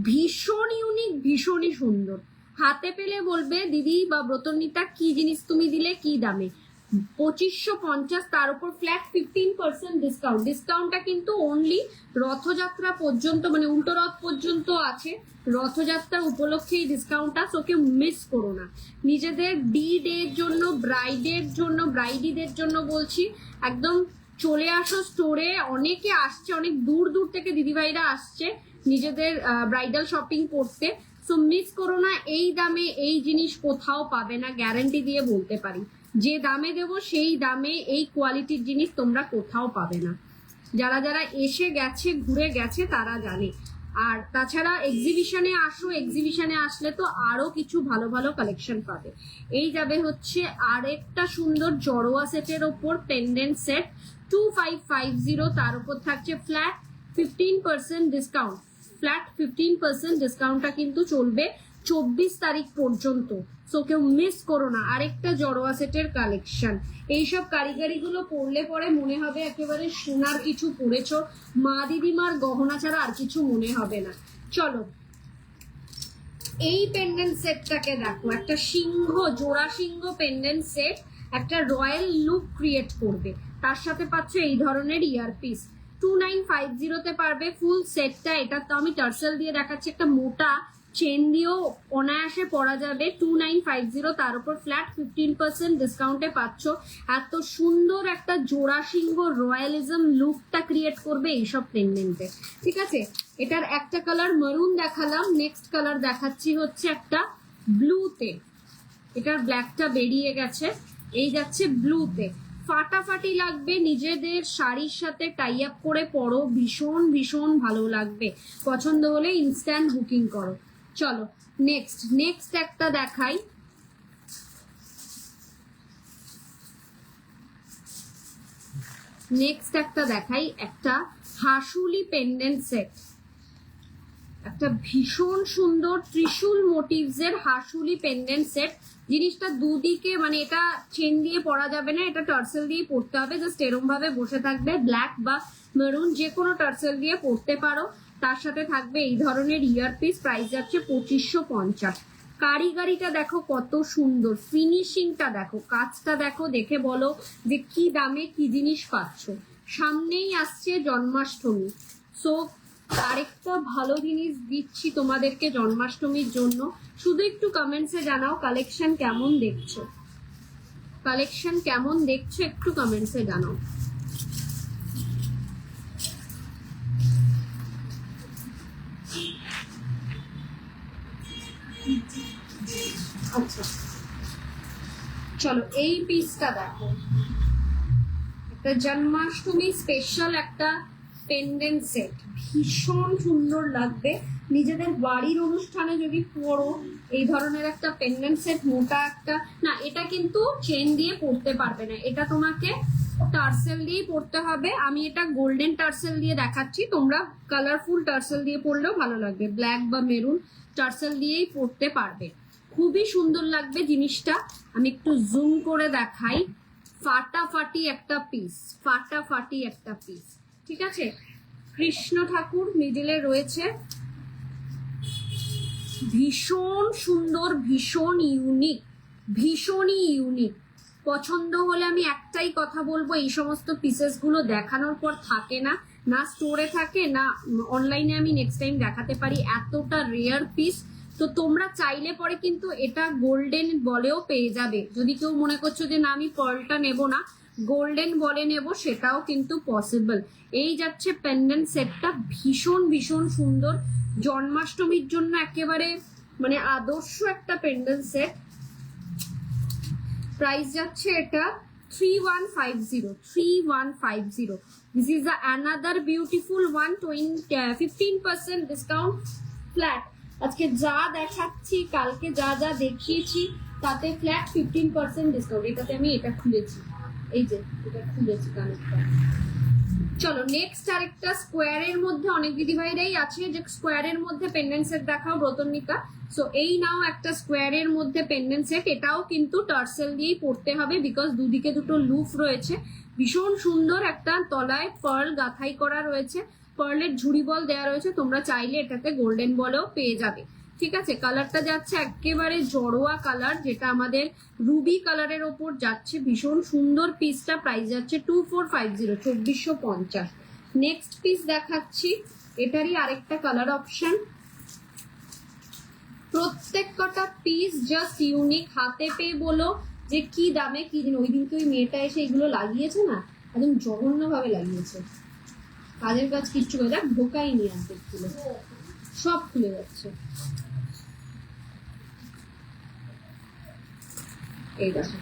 ভীষণ ইউনিক, ভীষণই সুন্দর। হাতে পেলে বলবে দিদি বা ব্রতনীতা কি জিনিস তুমি দিলে, কি দামে। 2550, তার উপর ফ্ল্যাট 15% ডিসকাউন্ট। ডিসকাউন্টটা কিন্তু অনলি রথযাত্রা পর্যন্ত, মানে উল্টো রথ পর্যন্ত আছে। রথযাত্রা উপলক্ষে এই ডিসকাউন্টটা, তোকে মিস করো না। নিজেদের ডি ডের জন্য, ব্রাইডের জন্য, ব্রাইডিদের জন্য বলছি, একদম চলে আসো স্টোরে। অনেকে আসছে, অনেক দূর দূর থেকে দিদিভাইরা আসছে নিজেদের ব্রাইডাল শপিং করতে। সো মিস করো না, এই দামে এই জিনিস কোথাও পাবে না, গ্যারান্টি দিয়ে বলতে পারি। যে দামে দেবো সেই দামে এই কোয়ালিটির জিনিস তোমরা কোথাও পাবে না। যারা যারা এসে গেছে, ঘুরে গেছে, তারা জানে। আর তাছাড়া এক্সিবিশনে আসো, এক্সিবিশনে আসলে তো আরো কিছু ভালো ভালো কালেকশন পাবে। এই যাবে হচ্ছে আরেকটা সুন্দর জড়োয়া সেটের ওপর পেন্ডেন্ট সেট, 2550। তার উপর থাকছে ফ্ল্যাট 15% ডিসকাউন্ট। ফ্ল্যাট 15% ডিসকাউন্টটা কিন্তু চলবে 24 তারিখ পর্যন্ত, সো কেউ মিস করো না। আরেকটা জড়োয়া সেটের কালেকশন। এইসব কারিগরি গুলো পরলে পরে মনে হবে একেবারে সোনার কিছু পরেছ, মা দিদিমার গহনা ছাড়া আর কিছু মনে হবে না। চলো এই পেন্ডেন্ট সেটটাকে দেখো, একটা সিংহ, জোড়া সিংহ পেন্ডেন্ট সেট, একটা রয়্যাল লুক ক্রিয়েট করবে। তার সাথে পাচ্ছ এই ধরনের ইয়ারপিস। 2950 পারবে ফুল সেটটা। এটা তো আমি টার্সেল দিয়ে দেখাচ্ছি, একটা মোটা চেন দিয়েও অনায়াসে পরা যাবে। 2950, তার উপর ফ্ল্যাট 15% ডিসকাউন্টে পাচ্ছ। এত সুন্দর একটা জোড়া সিংহ রয়্যালিজম লুকটা ক্রিয়েট করবে এইসব পেন্ডেন্টে, ঠিক আছে। এটার একটা কালার মারুন দেখালাম, নেক্সট কালার দেখাচ্ছি হচ্ছে একটা ব্লুতে। এটার ব্ল্যাকটা বেরিয়ে গেছে, এই যাচ্ছে ব্লুতে। ফাটাফাটি লাগবে, নিজেদের শাড়ির সাথে টাই আপ করে পরো, ভীষণ ভীষণ ভালো লাগবে। পছন্দ হলে ইনস্ট্যান্ট বুকিং করো। চলো নেক্সট একটা দেখাই। একটা হাসুলি পেন্ডেন্ট সেট, একটা ভীষণ সুন্দর ত্রিশূল মোটিভস এর হাসুলি পেন্ডেন্ট সেট। জিনিসটা দুদিকে, মানে এটা চেন দিয়ে পরা যাবে না, এটা টার্সেল দিয়ে পরতে হবে। জাস্ট এরম ভাবে বসে থাকবে, ব্ল্যাক বা মেরুন যে কোনো টার্সেল দিয়ে পরতে পারো। তার সাথে থাকবে এই ধরনের ইয়ারপিস। প্রাইস যাচ্ছে 2550। কারিগরিটা দেখো কত সুন্দর, ফিনিশিংটা দেখো, কাজটা দেখো, দেখে বলো যে কি দামে কি জিনিস পাচ্ছ। সামনেই আসছে জন্মাষ্টমী, সো আরেকটা ভালো জিনিস দিচ্ছি তোমাদেরকে জন্মাষ্টমীর জন্য। শুধু একটু কমেন্টসে জানাও কালেকশন কেমন দেখছো, কালেকশন কেমন দেখছো একটু কমেন্টসে জানাও। আচ্ছা চলো এই পিসটা দেখো, একটা জন্মাষ্টমী স্পেশাল একটা পেন্ডেন্ট সেট, ভীষণ সুন্দর লাগবে। নিজেদের বাড়ির অনুষ্ঠানে যদি পরো এই ধরনের একটা পেন্ডেন্ট সেট, মোটা একটা, না এটা কিন্তু চেন দিয়ে পরতে পারবে না, এটা তোমাকে টার্সেল দিয়েই পরতে হবে। আমি এটা গোল্ডেন টার্সেল দিয়ে দেখাচ্ছি, তোমরা কালারফুল টার্সেল দিয়ে পরলেও ভালো লাগবে, ব্ল্যাক বা মেরুন টার্সেল দিয়েই পরতে পারবে, খুবই সুন্দর লাগবে জিনিসটা। আমি একটু জুম করে দেখাই, ফাটাফাটি একটা পিস, ফাটাফাটি একটা পিস, ঠিক আছে। কৃষ্ণ ঠাকুর মিডিলে রয়েছে, ভীষণ সুন্দর, ভীষণ ইউনিক, ভীষণই ইউনিক। পছন্দ হলে আমি একটাই কথা বলবো, এই সমস্ত পিসেস গুলো দেখানোর পর থাকে না, না স্টোরে থাকে না অনলাইনে আমি নেক্সট টাইম দেখাতে পারি, এতটা রেয়ার পিস। তো তোমরা চাইলে পরে কিন্তু এটা গোল্ডেন বলেও পেয়ে যাবে, যদি কেউ মনে করছো যে না আমি পার্লটা নেবো না, গোল্ডেন বলে নেব, সেটাও কিন্তু পসিবল। এই যাচ্ছে পেন্ডেন্ট সেটটা, ভীষণ ভীষণ সুন্দর, জন্মাষ্টমীর জন্য একেবারে মানে আদর্শ একটা পেন্ডেন্ট সেট। প্রাইস যাচ্ছে এটা 3150, 3150। This is another beautiful one, 15% discount flat. আজকে যা দেখাচ্ছি, কালকে যা যা দেখিয়েছি তাতে ফ্ল্যাট 15% ডিসকাউন্ট। এটাতে আমি এটা খুলেছি, এই যে এটা খুলেছি কানেরটা। চলো নেক্সট আরেকটা স্কোয়ারের মধ্যে, অনেক দিদিভাইরাই আছে যে স্কোয়ারের মধ্যে পেন্ডেন্ট সেট দেখাও ব্রতনিকা, সো এই নাও একটা স্কোয়ারের মধ্যে পেন্ডেন্ট সেট, এটাও কিন্তু টার্সেল দিয়েই পড়তে হবে বিকজ দুদিকে দুটো লুপ রয়েছে, ভীষণ সুন্দর, একটা তলায় পার্ল গাঁথাই করা রয়েছে, পার্লের ঝুড়ি বল দেওয়া রয়েছে, তোমরা চাইলে এটাতে গোল্ডেন বলেও পেয়ে যাবে, ঠিক আছে। কালারটা যাচ্ছে একেবারে জড়োয়া কালার, যেটা আমাদের রুবি কালারের ওপর যাচ্ছে, ভীষণ সুন্দর পিসটা। প্রাইস যাচ্ছে 2450, 2450। নেক্সট পিস দেখাচ্ছি, এটারই আরেকটা কালার অপশন, প্রত্যেক কটা পিস জাস্ট ইউনিক, হাতে পেয়ে বলো যে কি দামে কি দিন। ওই দিনকে ওই মেয়েটা এসে এগুলো লাগিয়েছে না, একদম জঘন্য ভাবে লাগিয়েছে, কাজের কাজ কিচ্ছু করে দেখ, ঢোকাই নিয়ে আসবে, সব খুলে যাচ্ছে। এই দেখো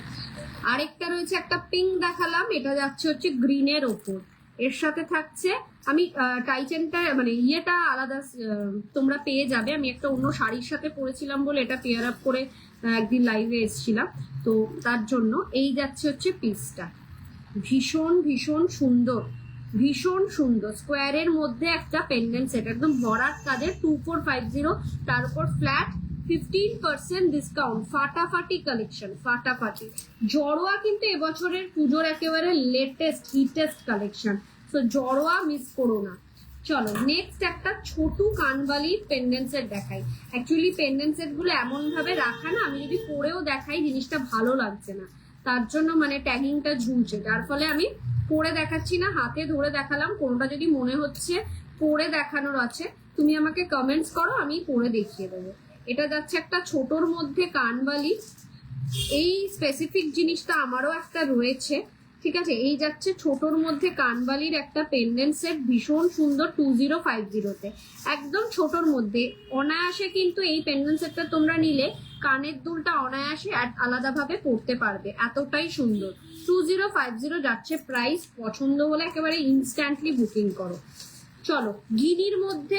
আরেকটা রয়েছে, একটা পিঙ্ক দেখালাম, এটা যাচ্ছে হচ্ছে গ্রিনের ওপর, এর সাথে থাকছে, আমি টাইচেনটা মানে ইয়েটা আলাদা তোমরা পেয়ে যাবে, আমি একটা অন্য শাড়ির সাথে পরেছিলাম বলে এটা পেয়ার আপ করে একদিন লাইভে এসেছিলাম, তো তার জন্য এই যাচ্ছে হচ্ছে পিসটা, ভীষণ ভীষণ সুন্দর, ভীষণ সুন্দর। স্কোয়ারের মধ্যে একটা পেন্ডেন্ট সেট, একদম ভরাট কাজের, 2450, তার উপর ফ্ল্যাট 15% ডিসকাউন্ট, ফাটাফাটি কালেকশন, ফাটাফাটি জড়োয়া, কিন্তু এবছরের পুজোর একেবারে লেটেস্ট হিটেস্ট কালেকশন, তো জড়োয়া মিস করো না। চলো নেক্সট একটা ছোট কানবালি পেন্ডেন্ট সেট দেখাই। অ্যাকচুয়ালি পেন্ডেন্ট সেট গুলো এমন ভাবে রাখা না, আমি যদি পরেও দেখাই জিনিসটা ভালো লাগছে না, তার জন্য মানে ট্যাগিংটা ঝুলছে, যার ফলে আমি পরে দেখাচ্ছি না, হাতে ধরে দেখালাম। কোনটা যদি মনে হচ্ছে পরে দেখানোর আছে তুমি আমাকে কমেন্টস করো, আমি পরে দেখিয়ে দেবো। এটা যাচ্ছে একটা ছোটর মধ্যে কানবালি, এই স্পেসিফিক জিনিসটা আমারও একটা রয়েছে, ঠিক আছে। এই যাচ্ছে ছোটর মধ্যে কানবালির একটা পেন্ডেন্ট সেট, ভীষণ সুন্দর, 2050-তে, একদম ছোটর মধ্যে। অনায়াসে কিন্তু এই পেন্ডেন্ট সেটটা তোমরা নিলে কানের দুলটা অনায়াসে আলাদাভাবে পরতে পারবে, এতটাই সুন্দর। 2050 যাচ্ছে প্রাইস, পছন্দ হলে একেবারে ইনস্ট্যান্টলি বুকিং করো। চলো গিনির মধ্যে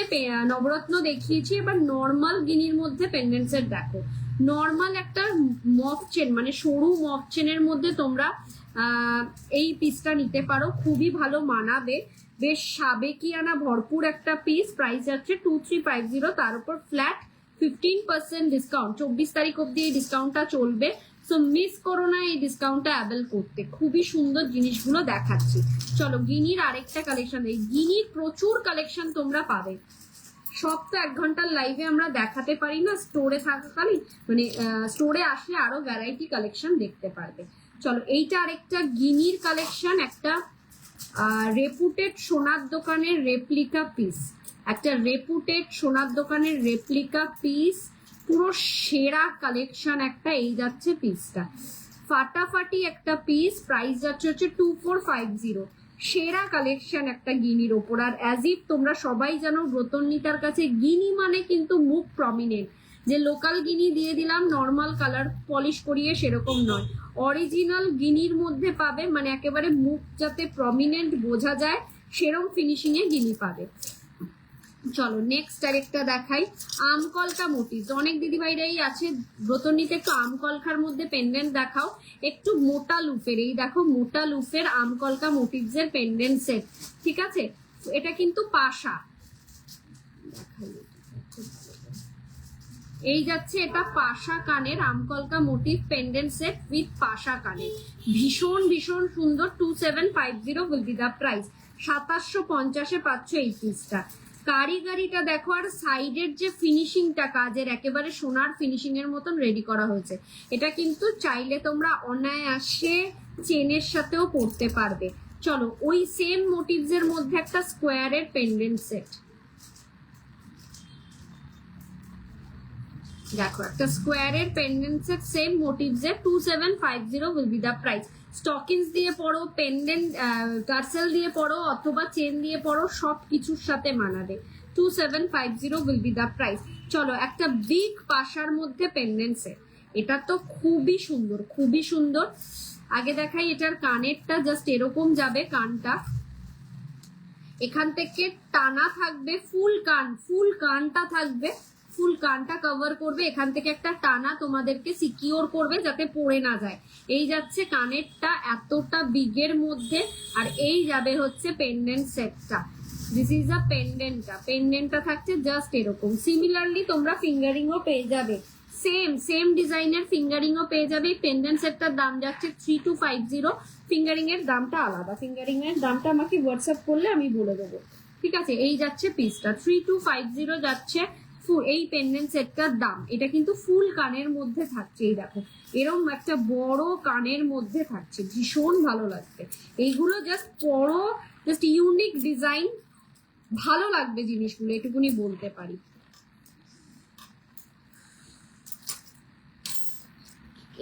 নবরত্ন দেখিয়েছি, এবার নর্মাল গিনির মধ্যে পেন্ডেন্ট সেট দেখো। নর্মাল একটা মফ চেন, মানে সরু মফ চেনের মধ্যে তোমরা এই পিসটা নিতে পারো, খুবই ভালো মানাবে, বেশ সাবেকিয়ানা ভরপুর একটা পিস। প্রাইস যাচ্ছে 2350, তার উপর ফ্ল্যাট 15% ডিসকাউন্ট, 24 তারিখ অব্দি এই ডিসকাউন্টটা চলবে, সো মিস করো না এই ডিসকাউন্টটা অ্যাভেল করতে, খুবই সুন্দর জিনিসগুলো দেখাচ্ছি। চলো গিনির আরেকটা কালেকশন, এই গিনির প্রচুর কালেকশন তোমরা পাবে, সব তো 1 ঘন্টার লাইভে আমরা দেখাতে পারি না, স্টোরে থাকাকালীন মানে স্টোরে আসলে আরো ভ্যারাইটি কালেকশন দেখতে পারবে। চলো এইটা আরেকটা গিনির কালেকশন, একটা রেপুটেড সোনার দোকানের রেপ্লিকা পিস, একটা রেপুটেড সোনার দোকানের রেপ্লিকা পিস, পুরো সেরা কালেকশন একটা। এই যাচ্ছে পিসটা, ফাটাফাটি একটা পিস, প্রাইস যাচ্ছে হচ্ছে 2450। সেরা কালেকশন একটা গিনির ওপর। আর অ্যাজ ইফ তোমরা সবাই জানো ব্রতন্বিতার কাছে গিনি মানে কিন্তু মুখ প্রমিনেন্ট, যে লোকাল গিনি দিয়ে দিলাম নর্মাল কালার পলিশ করিয়ে, সেরকম নয়। অরিজিনাল গিনির মধ্যে পাবে, মানে একেবারে মুখ যাতে প্রমিনেন্ট বোঝা যায় সেরকম ফিনিশিং এ গিনি পাবে। চলো নেক্সট আরেকটা দেখাই, আমকলকা মোটিভস। অনেক দিদিভাইরাই আছে ব্রতনীতে একটু আমকলকার মধ্যে পেন্ডেন্ট দেখাও, একটু মোটা লুফের। এই দেখো মোটা লুফের আমকলকা মোটিভস এর পেন্ডেন্ট সেট, ঠিক আছে। এটা কিন্তু পাশা, এই যাচ্ছে এটা পাশা কানের আমকলকা মোটিভ পেন্ডেন্ট সেট উইথ পাশা কানের, ভীষণ ভীষণ সুন্দর। 2750 উইল বি দা প্রাইস। 2750-এ পাচ্ছ এই পিসটা। কারিগরিটা দেখো, আর সাইডের যে ফিনিশিংটা কাজের একেবারে সোনার ফিনিশিং এর মতন রেডি করা হয়েছে। এটা কিন্তু চাইলে তোমরা অনায়াসে চেনের সাথেও পরতে পারবে। চলো ওই সেম মোটিভস এর মধ্যে একটা স্কোয়ারের পেন্ডেন্ট সেট দেখো, একটা স্কোয়ারের পেন্ডেন্ট সেট সেম মোটিভস এর 2750 will be the price. Stockings দিয়ে পড়ো, পেন্ডেন্ট টার্সেল দিয়ে পড়ো অথবা চেন দিয়ে পড়ো, সব কিছুর সাথে মানাবে। 2750 উইল বি দা প্রাইস। চলো একটা বিগ পাশার মধ্যে পেন্ডেন্ট সেট, এটা তো খুবই সুন্দর, খুবই সুন্দর। আগে দেখাই এটার কানেরটা, জাস্ট এরকম যাবে কানটা, এখান থেকে টানা থাকবে, ফুল কান, ফুল কানটা থাকবে, ফুল কানটা কভার করবে, এখান থেকে একটা টানা তোমাদেরকে সিকিওর করবে যাতে পড়ে না যায়। এই যাচ্ছে কানেরটা এতটা বিগের মধ্যে, আর এই যাবে হচ্ছে পেন্ডেন্ট সেটটা। দিস ইজ আ পেন্ডেন্টটা থাকছে জাস্ট এরকম। সিমিলারলি তোমরা ফিঙ্গারিংও পেয়ে যাবে, সেম ডিজাইনের ফিঙ্গারিংও পেয়ে যাবে। পেন্ডেন্ট সেটটার দাম যাচ্ছে 3250। ফিঙ্গারিং এর দামটা আলাদা, ফিঙ্গারিং এর দামটা আমাকে হোয়াটসঅ্যাপ করলে আমি বলে দেবো, ঠিক আছে। এই যাচ্ছে পিসটা 3250 যাচ্ছে এই পেন্ডেন্ট সেটটার দাম। এটা কিন্তু ফুল কানের মধ্যে থাকছে, এই দেখো এরকম একটা বড় কানের মধ্যে থাকছে, ভীষণ ভালো লাগবে। এইগুলো জাস্ট পরো, জাস্ট ইউনিক ডিজাইন, ভালো লাগবে জিনিসগুলো, এটুকুনি বলতে পারি।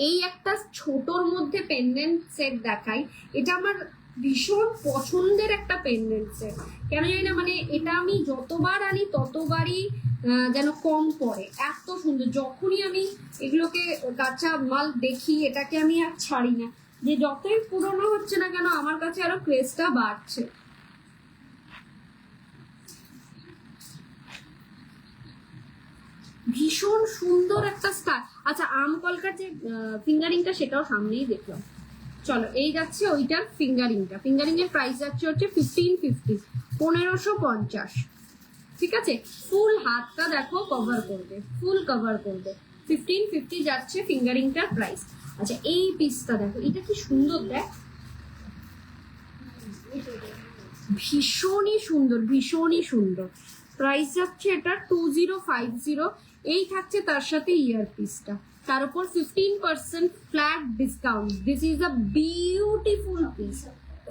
এই একটা ছোটর মধ্যে পেন্ডেন্ট সেট দেখাই, এটা আমার ভীষণ পছন্দের একটা পেন্ডেন্ট সেট। কেন জানি না, মানে এটা আমি যতবার আনি ততবারই যেন কম পড়ে, এত সুন্দর। যখনই আমি এগুলোকে কাঁচা মাল দেখি এটাকে আমি আর ছাড়ি না, যে যতই পুরনো হচ্ছে না কেন আমার কাছে আরো ক্রেজটা বাড়ছে। ভীষণ সুন্দর একটা স্টার। আচ্ছা আমকলকার যে ফিঙ্গারিংটা সেটাও সামনেই দেখলাম। চলো এই যাচ্ছে ওইটার ফিঙ্গারিংটা, ফিঙ্গারিং এর প্রাইস যাচ্ছে হচ্ছে 1550, 1550, ঠিক আছে। ফুল হাতটা দেখো কভার করবে, ফুল কভার করবে, 1550 যাচ্ছে ফিঙ্গারিংটার প্রাইস। আচ্ছা এই পিসটা দেখো, এটা কি সুন্দর, দেখ ভীষণই সুন্দর, ভীষণই সুন্দর। প্রাইস যাচ্ছে এটা 2050। এই থাকছে তার সাথে ইয়ার পিসটা, তার উপর 15% flat discount. This is a beautiful piece,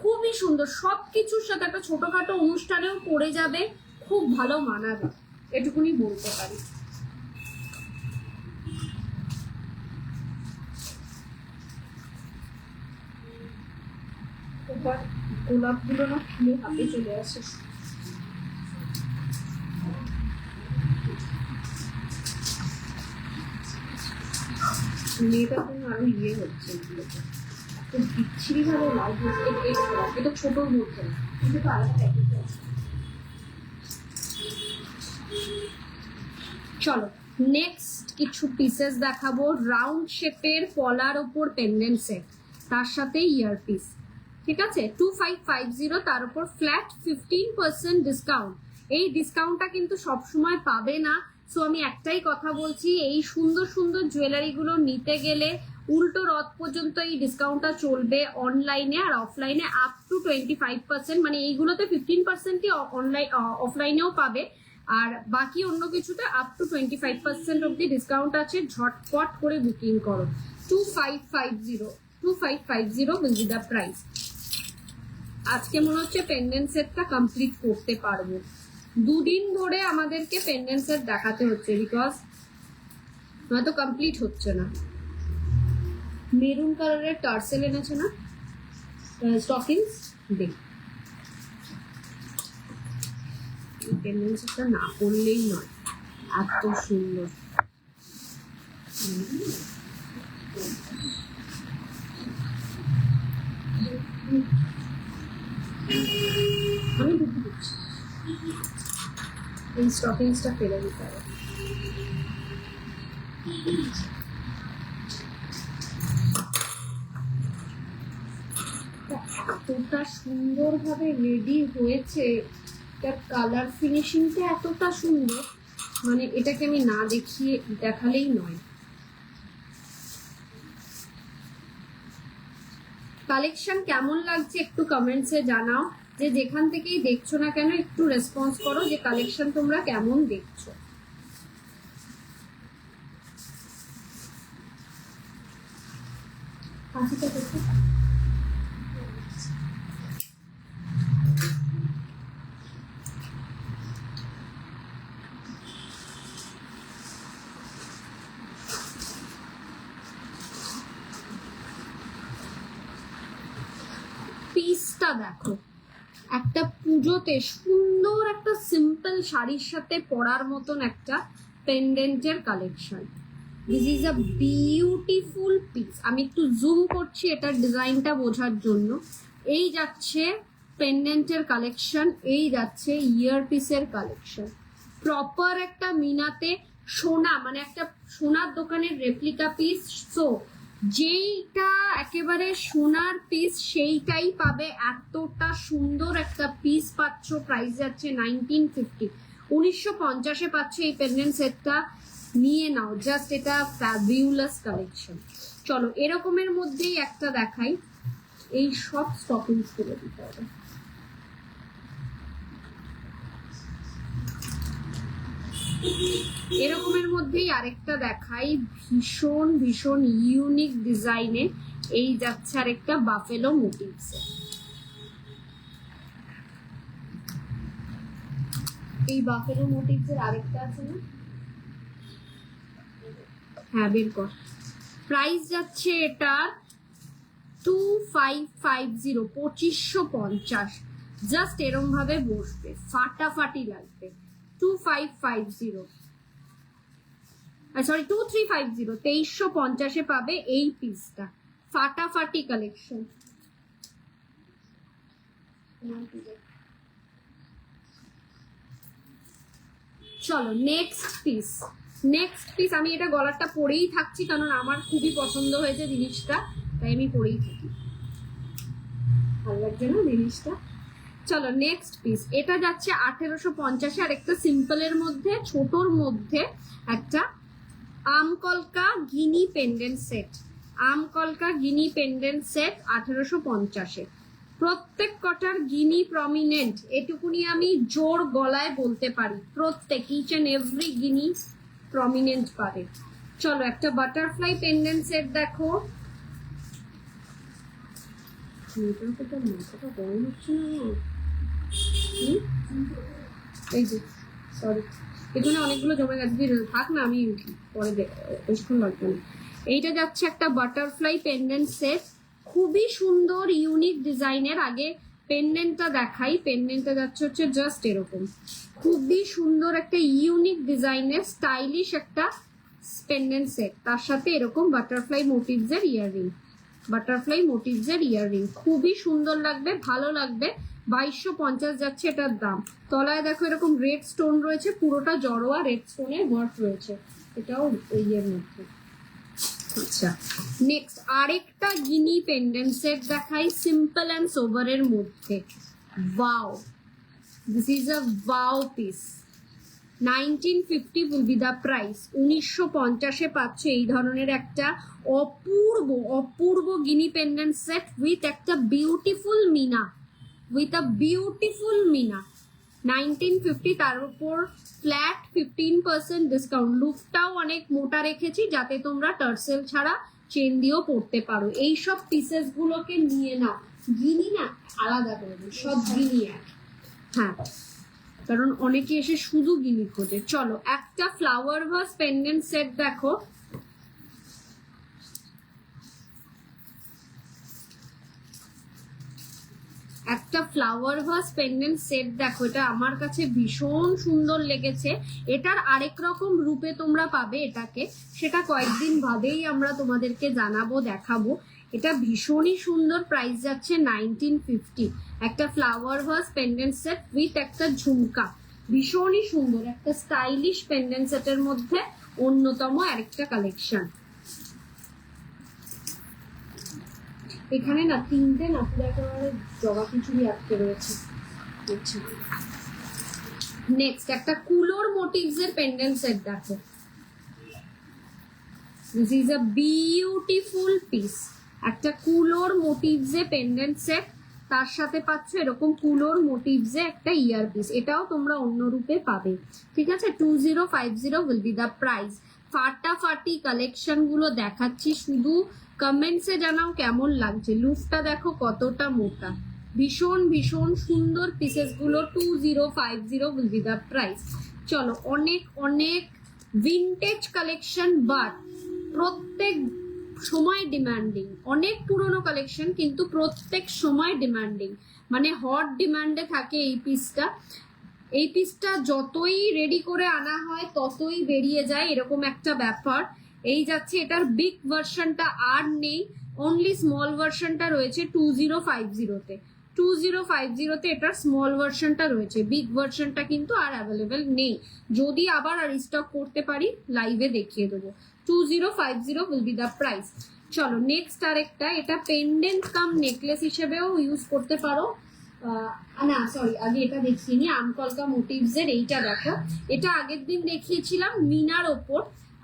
খুবই সুন্দর। সবকিছুর সাথে একটা ছোটখাটো অনুষ্ঠানেও পড়ে যাবে, খুব ভালো মানাবে, এটুকুনি বলতে পারি। গোলাপগুলো না ফুলে হাতে চলে আসে। মেয়েটার জন্য আরো ইয়ে হচ্ছে, বিচ্ছিরি ভাবে লাইট হচ্ছে। এটা ছোটর মধ্যে কিন্তু তো আলাদা প্যাকেজ আছে। চলো নেক্সট কিছু পিসেস দেখাবো, রাউন্ড শেপের পলার ওপর পেন্ডেন্ট সেট, তার সাথে ইয়ার পিস, ঠিক আছে। 2550, তার উপর ফ্ল্যাট 15% ডিসকাউন্ট। এই ডিসকাউন্টটা কিন্তু সবসময় পাবে না, সো আমি একটাই কথা বলছি, এই সুন্দর সুন্দর জুয়েলারি গুলো নিতে গেলে উল্টো রথ পর্যন্ত এই ডিসকাউন্টটা চলবে, অনলাইনে আর অফলাইনে আপ টু 25%। মানে এইগুলোতে 15%ই অনলাইন অফলাইনেও পাবে, আর বাকি অন্য কিছুতে আপ টু 25% অব্দি ডিসকাউন্ট আছে, ঝটপট করে বুকিং করো। 2550 will be the price। আজকে মনে হচ্ছে পেন্ডেন্ট সেটটা কমপ্লিট করতে পারবো। দুদিন ধরে আমাদেরকে পেন্ডেন্ট সেট দেখাতে হচ্ছে, বিকজ হয়তো কমপ্লিট হচ্ছে না। মেরুন কালারের টার্সেল এনেছে না স্টকিংস, দেখ পেন্ডেন্ট সেটটা না করলেই নয়, এত সুন্দর। আমি ঢুকে দিচ্ছি, এই স্টকিংসটা ফেলে দিতে হবে। এতটা সুন্দরভাবে রেডি হয়েছে, এটার কালার ফিনিশিংটা এতটা সুন্দর, মানে এটাকে আমি না দেখালেই নয়। কালেকশন কেমন লাগছে একটু কমেন্টসে জানাও, যে যেখান থেকেই দেখছো না কেন একটু রেসপন্স করো যে কালেকশন তোমরা কেমন দেখছো। পিসটা দেখো, একটা পুজোতে সুন্দর একটা সিম্পল শাড়ির সাথে পরার মতন একটা পেন্ডেন্টের collection. This is a beautiful piece. আমি একটু জুম করছি এটার ডিজাইনটা বোঝার জন্য। এই যাচ্ছে পেন্ডেন্টের কালেকশন, এই যাচ্ছে ইয়ার পিসের কালেকশন। প্রপার একটা মিনাতে সোনা, মানে একটা সোনার দোকানের রেপ্লিকা পিস। সো যেইটা একেবারে সোনার পিস সেইটাই পাবে। এতটা সুন্দর একটা পিস পাচ্ছ, প্রাইস যাচ্ছে 1950, 1950-এ পাচ্ছ এই পেন্ডেন্ট সেটটা। নিয়ে নাও, জাস্ট এটা ফ্যাবিউলাস কালেকশন। চলো এরকমের মধ্যেই একটা দেখাই, এই সব স্টকিংস করে দিতে হবে। এরকমের মধ্যেই আরেকটা দেখাই, ভীষণ ভীষণ ইউনিক ডিজাইনে। এই যাচ্ছে আরেকটা বাফেলো মোটিভস। এই বাফেলো মোটিভস এর আরেকটা আছে না, হ্যাঁ বের কর। প্রাইস যাচ্ছে এটা 2550, 2550। জাস্ট এরম ভাবে বসবে, ফাটাফাটি লাগবে। 2550, সরি 2350, 2350-এ পাবে এই পিসটা। ফাটাফাটি কালেকশন। চলো নেক্সট পিস। নেক্সট পিস, আমি এটা গলারটা পরেই থাকছি কারণ আমার খুবই পছন্দ হয়েছে জিনিসটা, তাই আমি পরেই থাকি, ভালো লাগছে না জিনিসটা। চলো নেক্সট পিস, এটা যাচ্ছে 1850-এ। আর একটা সিম্পলের মধ্যে, ছোটর মধ্যে একটা আমকলকা গিনি পেন্ডেন্ট সেট। আমকলকা গিনি পেন্ডেন্ট সেট 1850-এ। প্রত্যেক কটার গিনি প্রমিনেন্ট, এটুকুনি আমি জোর গলায় বলতে পারি। প্রত্যেক each and every guinea prominent পারে। চলো একটা বাটারফ্লাই পেন্ডেন্ট সেট দেখো। মাথাটা গরম হচ্ছে না, এই যে সরি এখানে অনেকগুলো জমে গেছে, থাক না আমি পরে বেশক্ষণ লাগবে না। এইটা যাচ্ছে একটা বাটারফ্লাই পেন্ডেন্ট সেট, খুবই সুন্দর ইউনিক ডিজাইনের। আগে পেন্ডেন্টটা দেখাই। পেন্ডেন্টটা যাচ্ছে হচ্ছে জাস্ট এরকম, খুবই সুন্দর একটা ইউনিক ডিজাইনের স্টাইলিশ একটা পেন্ডেন্ট সেট। তার সাথে এরকম বাটারফ্লাই মোটিভস এর ইয়াররিং, বাটারফ্লাই মোটিভস এর ইয়াররিং, খুবই সুন্দর লাগবে, ভালো লাগবে। 2250 যাচ্ছে এটার দাম। তলায় দেখো এরকম রেড স্টোন রয়েছে, পুরোটা জড়োয়া রেড স্টোনের ওয়ার্ক রয়েছে, এটাও ইয়ের মধ্যে। আচ্ছা নেক্সট আরেকটা গিনি পেন্ডেন্ট সেট দেখাই, সিম্পল অ্যান্ড সোভারের মধ্যে। Wow, this is a wow piece. 1950 will be the price। 1950-এ পাচ্ছ এই ধরনের একটা অপূর্ব অপূর্ব গিনি পেন্ডেন্ট সেট উইথ একটা beautiful meena, with a beautiful meena. 1950, তার উপর ফ্ল্যাট 15% ডিসকাউন্ট। লুপটাও অনেক মোটা রেখেছি যাতে তোমরা টার্সেল ছাড়া চেন দিয়েও পড়তে পারো। এইসব পিসেস গুলোকে নিয়ে নাও, গিনি না আলাদা করে দিই, সব গিনি এক। হ্যাঁ, কারণ অনেকে এসে শুধু গিনি খোঁজে। চলো একটা ফ্লাওয়ার ভাস পেন্ডেন্ট সেট দেখো, একটা ফ্লাওয়ার ভাস পেন্ডেন্ট সেট দেখো, এটা আমার কাছে ভীষণ সুন্দর লেগেছে। এটার আরেক রকম রূপে তোমরা পাবে এটাকে, সেটা কয়েকদিন বাদেই আমরা তোমাদেরকে জানাবো, দেখাবো। এটা ভীষণই সুন্দর, প্রাইস যাচ্ছে 1950। একটা flower vase pendant set with একটা ঝুমকা, ভীষণই সুন্দর, একটা স্টাইলিশ পেন্ডেন্ট সেটের মধ্যে অন্যতম আরেকটা কালেকশন। এখানে না তিনটে না পুরো একেবারে জগা খিচুড়ি আটকে রয়েছে। আচ্ছা, নেক্সট একটা কুলোর মোটিভস এর পেন্ডেন্ট সেট দেখো। This is a beautiful piece, একটা কুলোর মোটিভস এ পেন্ডেন্ট সেট, তার সাথে পাচ্ছ এরকম কুলোর মোটিভস এ একটা ইয়ার পিস। এটাও তোমরা অন্য রূপে পাবে, ঠিক আছে। 2050 উইল বি দ্য প্রাইস। ফাটাফাটি কালেকশন গুলো দেখাচ্ছি, শুধু কমেন্টসে জানাও কেমন লাগছে। লুফটা দেখো কতটা মোটা, ভীষণ ভীষণ সুন্দর পিসেস গুলো। 2050 উইল বি দ্য প্রাইস। চলো অনেক অনেক ভিনটেজ কালেকশন, বাট প্রত্যেক সময় ডিমান্ডিং। অনেক পুরনো কালেকশন কিন্তু প্রত্যেক সময় ডিমান্ডিং, মানে হট ডিমান্ডে থাকে এই পিসটা। এই পিসটা যতই রেডি করে আনা হয় ততই বেরিয়ে যায়, এরকম একটা ব্যাপার। এই যাচ্ছে, এটার বিগ ভার্সনটা আর নেই, অনলি স্মল ভার্সনটা রয়েছে 2050-তে। 2050-তে এটার স্মল ভার্সনটা রয়েছে, বিগ ভার্সনটা কিন্তু আর অ্যাভেলেবেল নেই। যদি আবার আর স্টক করতে পারি লাইভে দেখিয়ে দেবো। 2050 উইল বি দ্য প্রাইস। চলো নেক্সট আরেকটা, এটা পেন্ডেন্ট কাম নেকলেস হিসেবেও ইউজ করতে পারো। না সরি, আগে এটা দেখিয়ে নি, আমকলকা মোটিভস এর এইটা দেখো। এটা আগের দিন দেখিয়েছিলাম মিনার ওপর,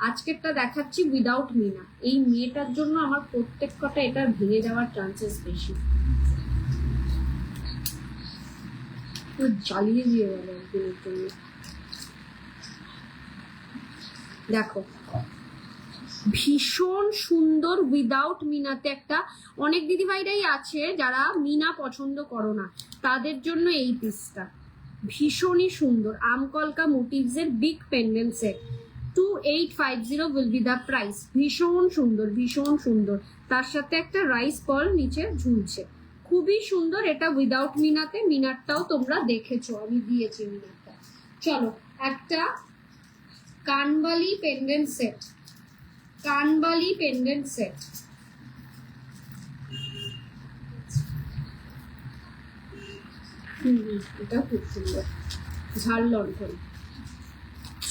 আজকেরটা দেখাচ্ছি উইদাউট মিনা। এই মেয়েটার জন্য আমার প্রত্যেক কটা এটার ভেঙে যাওয়ার চান্সেস বেশি। জ্বালিয়ে দিয়ে গেল একদিনের জন্য। দেখো ভীষণ সুন্দর উইদাউট মিনাতে একটা। অনেক দিদিভাইরাই আছে যারা মিনা পছন্দ করো না, তাদের জন্য এই পিসটা ভীষণই সুন্দর। আমকলকা মোটিভস এর big pendant set, 2850 will be the price. ভীষণ সুন্দর, ভীষণ সুন্দর, তার সাথে একটা রাইস পার্ল নিচে ঝুলছে, খুবই সুন্দর। এটা উইদাউট মিনাতে, মিনারটাও তোমরা দেখেছো, আমি দিয়েছি মিনারটা। চলো একটা কানবালি পেন্ডেন্ট সেট, কানবালি পেন্ডেন্ট সেট। এটা খুব সুন্দর, ঝাল লণ্ঠন।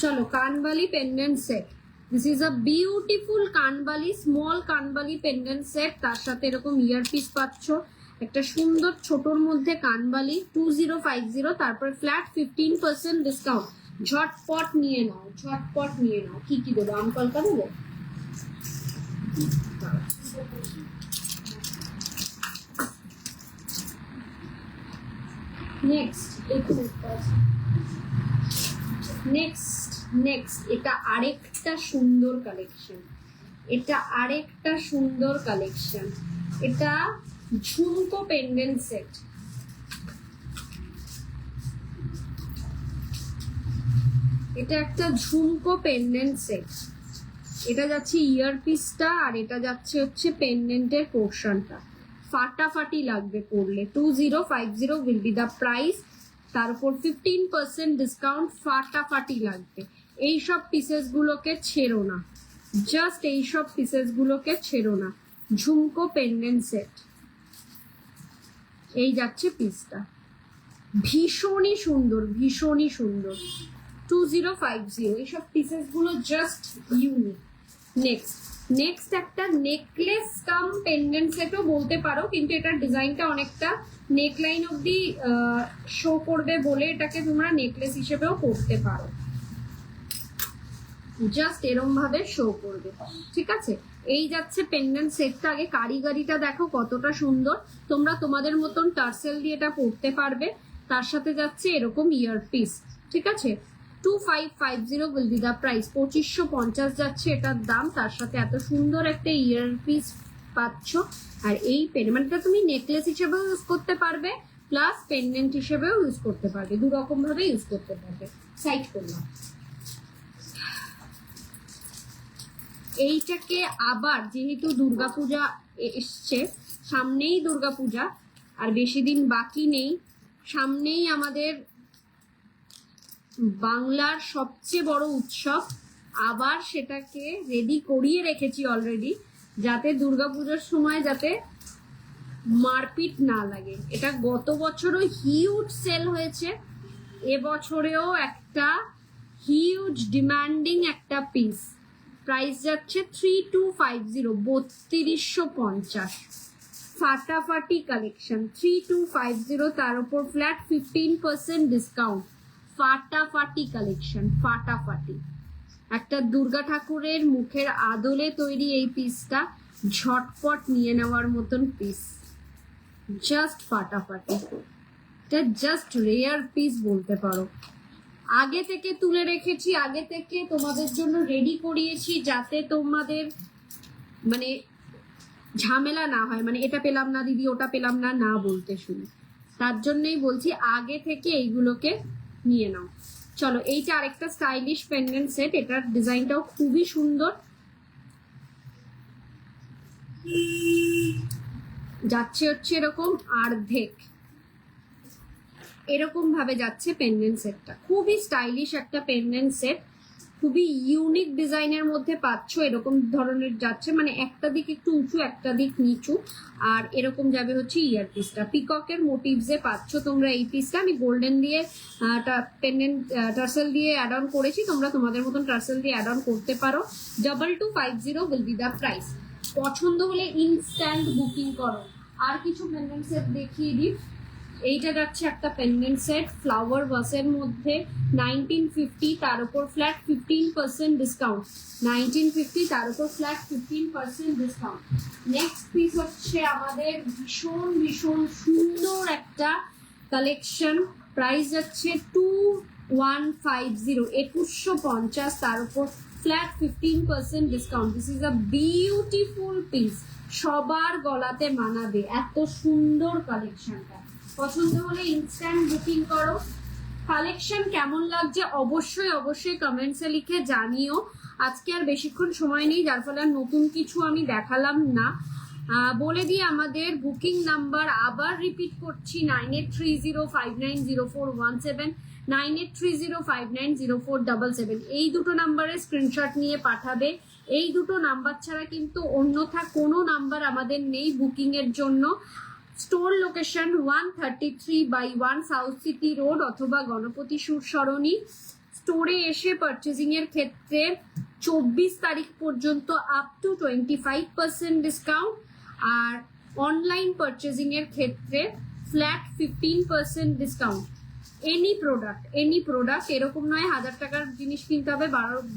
চলো কানবালি pendant set, this is a beautiful কানবালি, স্মল কানবালি পেন্ডেন্ট সেট, তার সাথে এরকম ইয়ারপিস পাচ্ছ, একটা সুন্দর ছোটর মধ্যে কানবালি। 2050, তারপরে ফ্ল্যাট 15% ডিসকাউন্ট। ঝটপট নিয়ে নাও, ঝটপট নিয়ে নাও। কি কি দেবো, আমকলকা দেবো? নেক্সট এটা আরেকটা সুন্দর কালেকশন, এটা আরেকটা সুন্দর কালেকশন। এটা ঝুমকো পেন্ডেন্ট সেট। এটা একটা ঝুমকো পেন্ডেন্ট সেট, এটা যাচ্ছে ইয়ারপিসটা আর এটা যাচ্ছে হচ্ছে পেন্ডেন্টের পোর্শনটা। ফাটাফাটি লাগবে পরলে। 2050 উইল বি দ্য প্রাইস, তার উপর 15% ডিসকাউন্ট। ফাটাফাটি লাগবে। এইসব পিসেস গুলোকে ছেড়ো না, জাস্ট এইসব পিসেস গুলোকে ছেড়ো না। ঝুমকো পেন্ডেন্ট সেট, এই যাচ্ছে পিসটা, ভীষণই সুন্দর, ভীষণই সুন্দর। 2050, এইসব পিসেস গুলো জাস্ট ইউনিক। নেক্সট একটা নেকলেস কাম পেন্ডেন্ট সেটও বলতে পারো, কিন্তু এটার ডিজাইনটা অনেকটা নেকলাইন অব্দি শো করবে বলে এটাকে তোমরা নেকলেস হিসেবেও করতে পারো, জাস্ট এরম ভাবে শো করবে, ঠিক আছে। এই যাচ্ছে পেন্ডেন্ট সেটটা। আগে কারিগরিটা দেখো কতটা সুন্দর, তোমরা তোমাদের মতন টার্সেল দিয়ে এটা পরতে পারবে। তার সাথে যাচ্ছে এরকম ইয়ারপিস, ঠিক আছে। 2550 উইল বি দ্য প্রাইস, 2550 যাচ্ছে এটার দাম। তার সাথে এত সুন্দর একটা ইয়ারপিস পাচ্ছ। আর এই পেন্ডেন্টটা তুমি নেকলেস হিসেবেও ইউজ করতে পারবে, প্লাস পেন্ডেন্ট হিসেবেও ইউজ করতে পারবে, দু রকম ভাবে ইউজ করতে পারবে। সাইড করলাম। এইটাকে আবার যেহেতু দুর্গাপূজা এসছে, সামনেই দুর্গাপূজা, আর বেশি দিন বাকি নেই, সামনেই আমাদের বাংলার সবচেয়ে বড় উৎসব, আবার সেটাকে রেডি করিয়ে রেখেছি অলরেডি, যাতে দুর্গাপূজার সময় যাতে মারপিট না লাগে। এটা গত বছরও হিউজ সেল হয়েছে, এবছরেও একটা হিউজ ডিমান্ডিং একটা পিস। প্রাইস যাচ্ছে 3250, 3250। ফাটাফাটি কালেকশন, 3250, তার উপর ফ্ল্যাট 15% ডিসকাউন্ট। ফাটাফাটি কালেকশন, ফাটাফাটি। একটা দুর্গা ঠাকুরের মুখের আদলে তৈরি এই পিসটা, ঝটপট নিয়ে নেওয়ার মতন পিস, জাস্ট ফাটাফাটি। এটা জাস্ট রেয়ার পিস বলতে পারো। আগে থেকে তুলে রেখেছি, আগে থেকে তোমাদের জন্য রেডি করিয়েছি, যাতে তোমাদের মানে ঝামেলা না হয়, মানে এটা পেলাম না দিদি, ওটা পেলাম না না বলতে শুনি। তার জন্যই বলছি আগে থেকে এইগুলোকে নিয়ে নাও। চলো, এইটা আরেকটা স্টাইলিশ পেন্ডেন্ট সেট, এটার ডিজাইনটাও খুবই সুন্দর। যাচ্ছে হচ্ছে এরকম অর্ধেক, এরকম ভাবে যাচ্ছে পেন্ডেন্ট সেটটা। খুবই স্টাইলিশ একটা পেন্ডেন্ট সেট, খুবই ইউনিক ডিজাইনের মধ্যে পাচ্ছ। এরকম ধরনের যাচ্ছে, মানে একটা দিক একটু উঁচু, একটা দিক নিচু, আর এরকম যাবে হচ্ছে ইয়ারপিসটা। পিককের মোটিভসে পাচ্ছ তোমরা এই পিসটা। আমি গোল্ডেন দিয়ে পেন্ডেন্ট টার্সেল দিয়ে অ্যাড অন করেছি, তোমরা তোমাদের মতন টার্সেল দিয়ে অ্যাড অন করতে পারো। 2250 উইল বি দ্য প্রাইস। পছন্দ হলে ইনস্ট্যান্ট বুকিং করো। আর কিছু পেন্ডেন্ট সেট দেখিয়ে দিই। এইটা যাচ্ছে একটা পেন্ডেন্ট সেট ফ্লাওয়ার ভাসের মধ্যে, 1950, তার উপর ফ্ল্যাট 15% ডিসকাউন্ট। 1950, তার উপর ফ্ল্যাট 15% ডিসকাউন্ট। নেক্সট পিস হচ্ছে আমাদের ভীষণ ভীষণ সুন্দর একটা কালেকশন। প্রাইস যাচ্ছে 2150, 2150, তার উপর flat 15% discount. This is a beautiful piece, সবার গলাতে মানাবে এত সুন্দর কালেকশনটা। পছন্দ হলে ইনস্ট্যান্ট বুকিং করো। কালেকশন কেমন লাগছে অবশ্যই অবশ্যই কমেন্টসে লিখে জানিও। আজকে আর বেশিক্ষণ সময় নেই, যার ফলে আর নতুন কিছু আমি দেখালাম না। বলে দিই আমাদের বুকিং নাম্বার, আবার রিপিট করছি, 9830590417, 9830590477। এই দুটো নাম্বারে স্ক্রিনশট নিয়ে পাঠাবে। এই দুটো নাম্বার ছাড়া কিন্তু অন্যথা কোনো নাম্বার আমাদের নেই বুকিং এর জন্য। Store location 133/1 south city road অথবা গণপতি সুর সরণি। স্টোরে এসে পারচেজিং এর ক্ষেত্রে 24 তারিখ পর্যন্ত আপ টু 25% ডিসকাউন্ট, আর অনলাইন পারচেজিং এর ক্ষেত্রে ফ্ল্যাট 15% ডিসকাউন্ট। এনি প্রোডাক্ট, এরকম নয় 1000 টাকার জিনিস কিনতে হবে,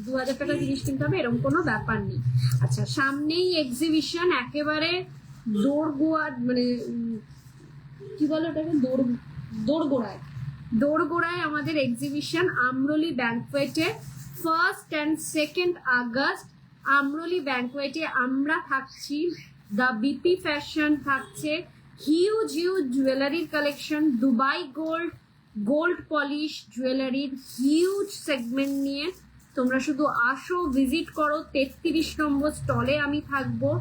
2000 টাকার জিনিস কিনতে হবে, এরকম কোনো ব্যাপার নেই। আচ্ছা, সামনেই এক্সিবিশন, একেবারে মানে কি বলো ওটাকে, দোরগোড়ায় আমাদের এক্সিবিশন আমরলি ব্যাংকোয়েটে 1 and 2 আগস্ট। আমরলি ব্যাংকোয়েটে আমরা থাকছি, দ্য বিপি ফ্যাশন থাকছে, হিউজ জুয়েলারির কালেকশন, দুবাই গোল্ড পলিশ জুয়েলারির হিউজ সেগমেন্ট নিয়ে। তোমরা শুধু আসো, ভিজিট করো। 33 নম্বর স্টলে আমি থাকবো।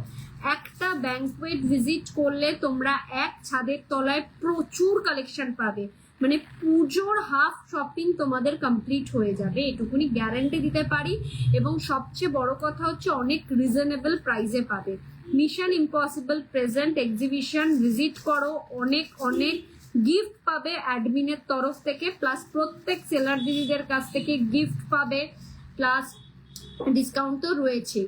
একটা ব্যাংকুয়েট ভিজিট করলে তোমরা এক ছাদের তলায় প্রচুর কালেকশন পাবে, মানে পুজোর হাফ শপিং তোমাদের কমপ্লিট হয়ে যাবে, এটুকুনি গ্যারান্টি দিতে পারি। এবং সবচেয়ে বড় কথা হচ্ছে অনেক রিজনেবল প্রাইসে পাবে। Mission impossible present exhibition visit করো, অনেক অনেক গিফট পাবে অ্যাডমিনের তরফ থেকে, প্লাস প্রত্যেক সেলার দিদিদের কাছ থেকে গিফট পাবে, প্লাস ডিসকাউন্ট তো রয়েছে।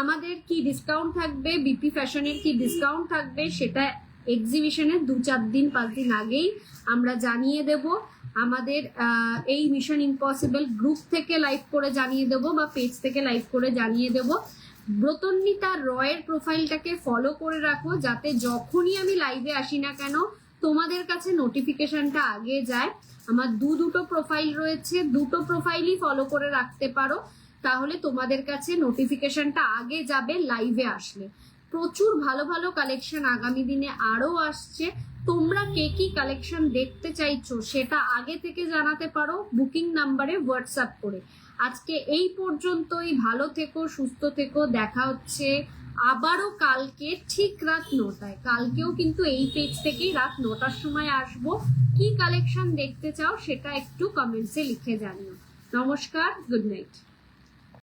আমাদের কি ডিসকাউন্ট থাকবে, বিপি ফ্যাশনের কি ডিসকাউন্ট থাকবে, সেটা এক্সিবিশনের 2-4 দিন 5 দিন আগেই আমরা জানিয়ে দেব। আমাদের এই মিশন ইম্পসিবল গ্রুপ থেকে লাইভ করে জানিয়ে দেব, বা পেজ থেকে লাইভ করে জানিয়ে দেব। ব্রতন্বিতা রয়ের প্রোফাইলটাকে ফলো করে রাখো, যাতে যখনই আমি লাইভে আসি না কেন তোমাদের কাছে নোটিফিকেশনটা আগে যায়। আমার দুটো প্রোফাইল রয়েছে, দুটো প্রোফাইলই ফলো করে রাখতে পারো, তাহলে তোমাদের কাছে নোটিফিকেশনটা আগে যাবে লাইভে আসলে। প্রচুর ভালো ভালো কালেকশন আগামী দিনে আরো আসছে। তোমরা কে কি কালেকশন দেখতে চাইছো সেটা আগে থেকে জানাতে পারো বুকিং নাম্বারে হোয়াটসঅ্যাপ করে। আজকে এই পর্যন্তই, ভালো থেকো, সুস্থ থেকো, দেখা হচ্ছে আবারও কালকে ঠিক রাত 9টায়। কালকেও কিন্তু এই পেজ থেকেই রাত 9টার সময় আসবো। কি কালেকশন দেখতে চাও সেটা একটু কমেন্টসে লিখে জানিও। নমস্কার, গুড নাইট।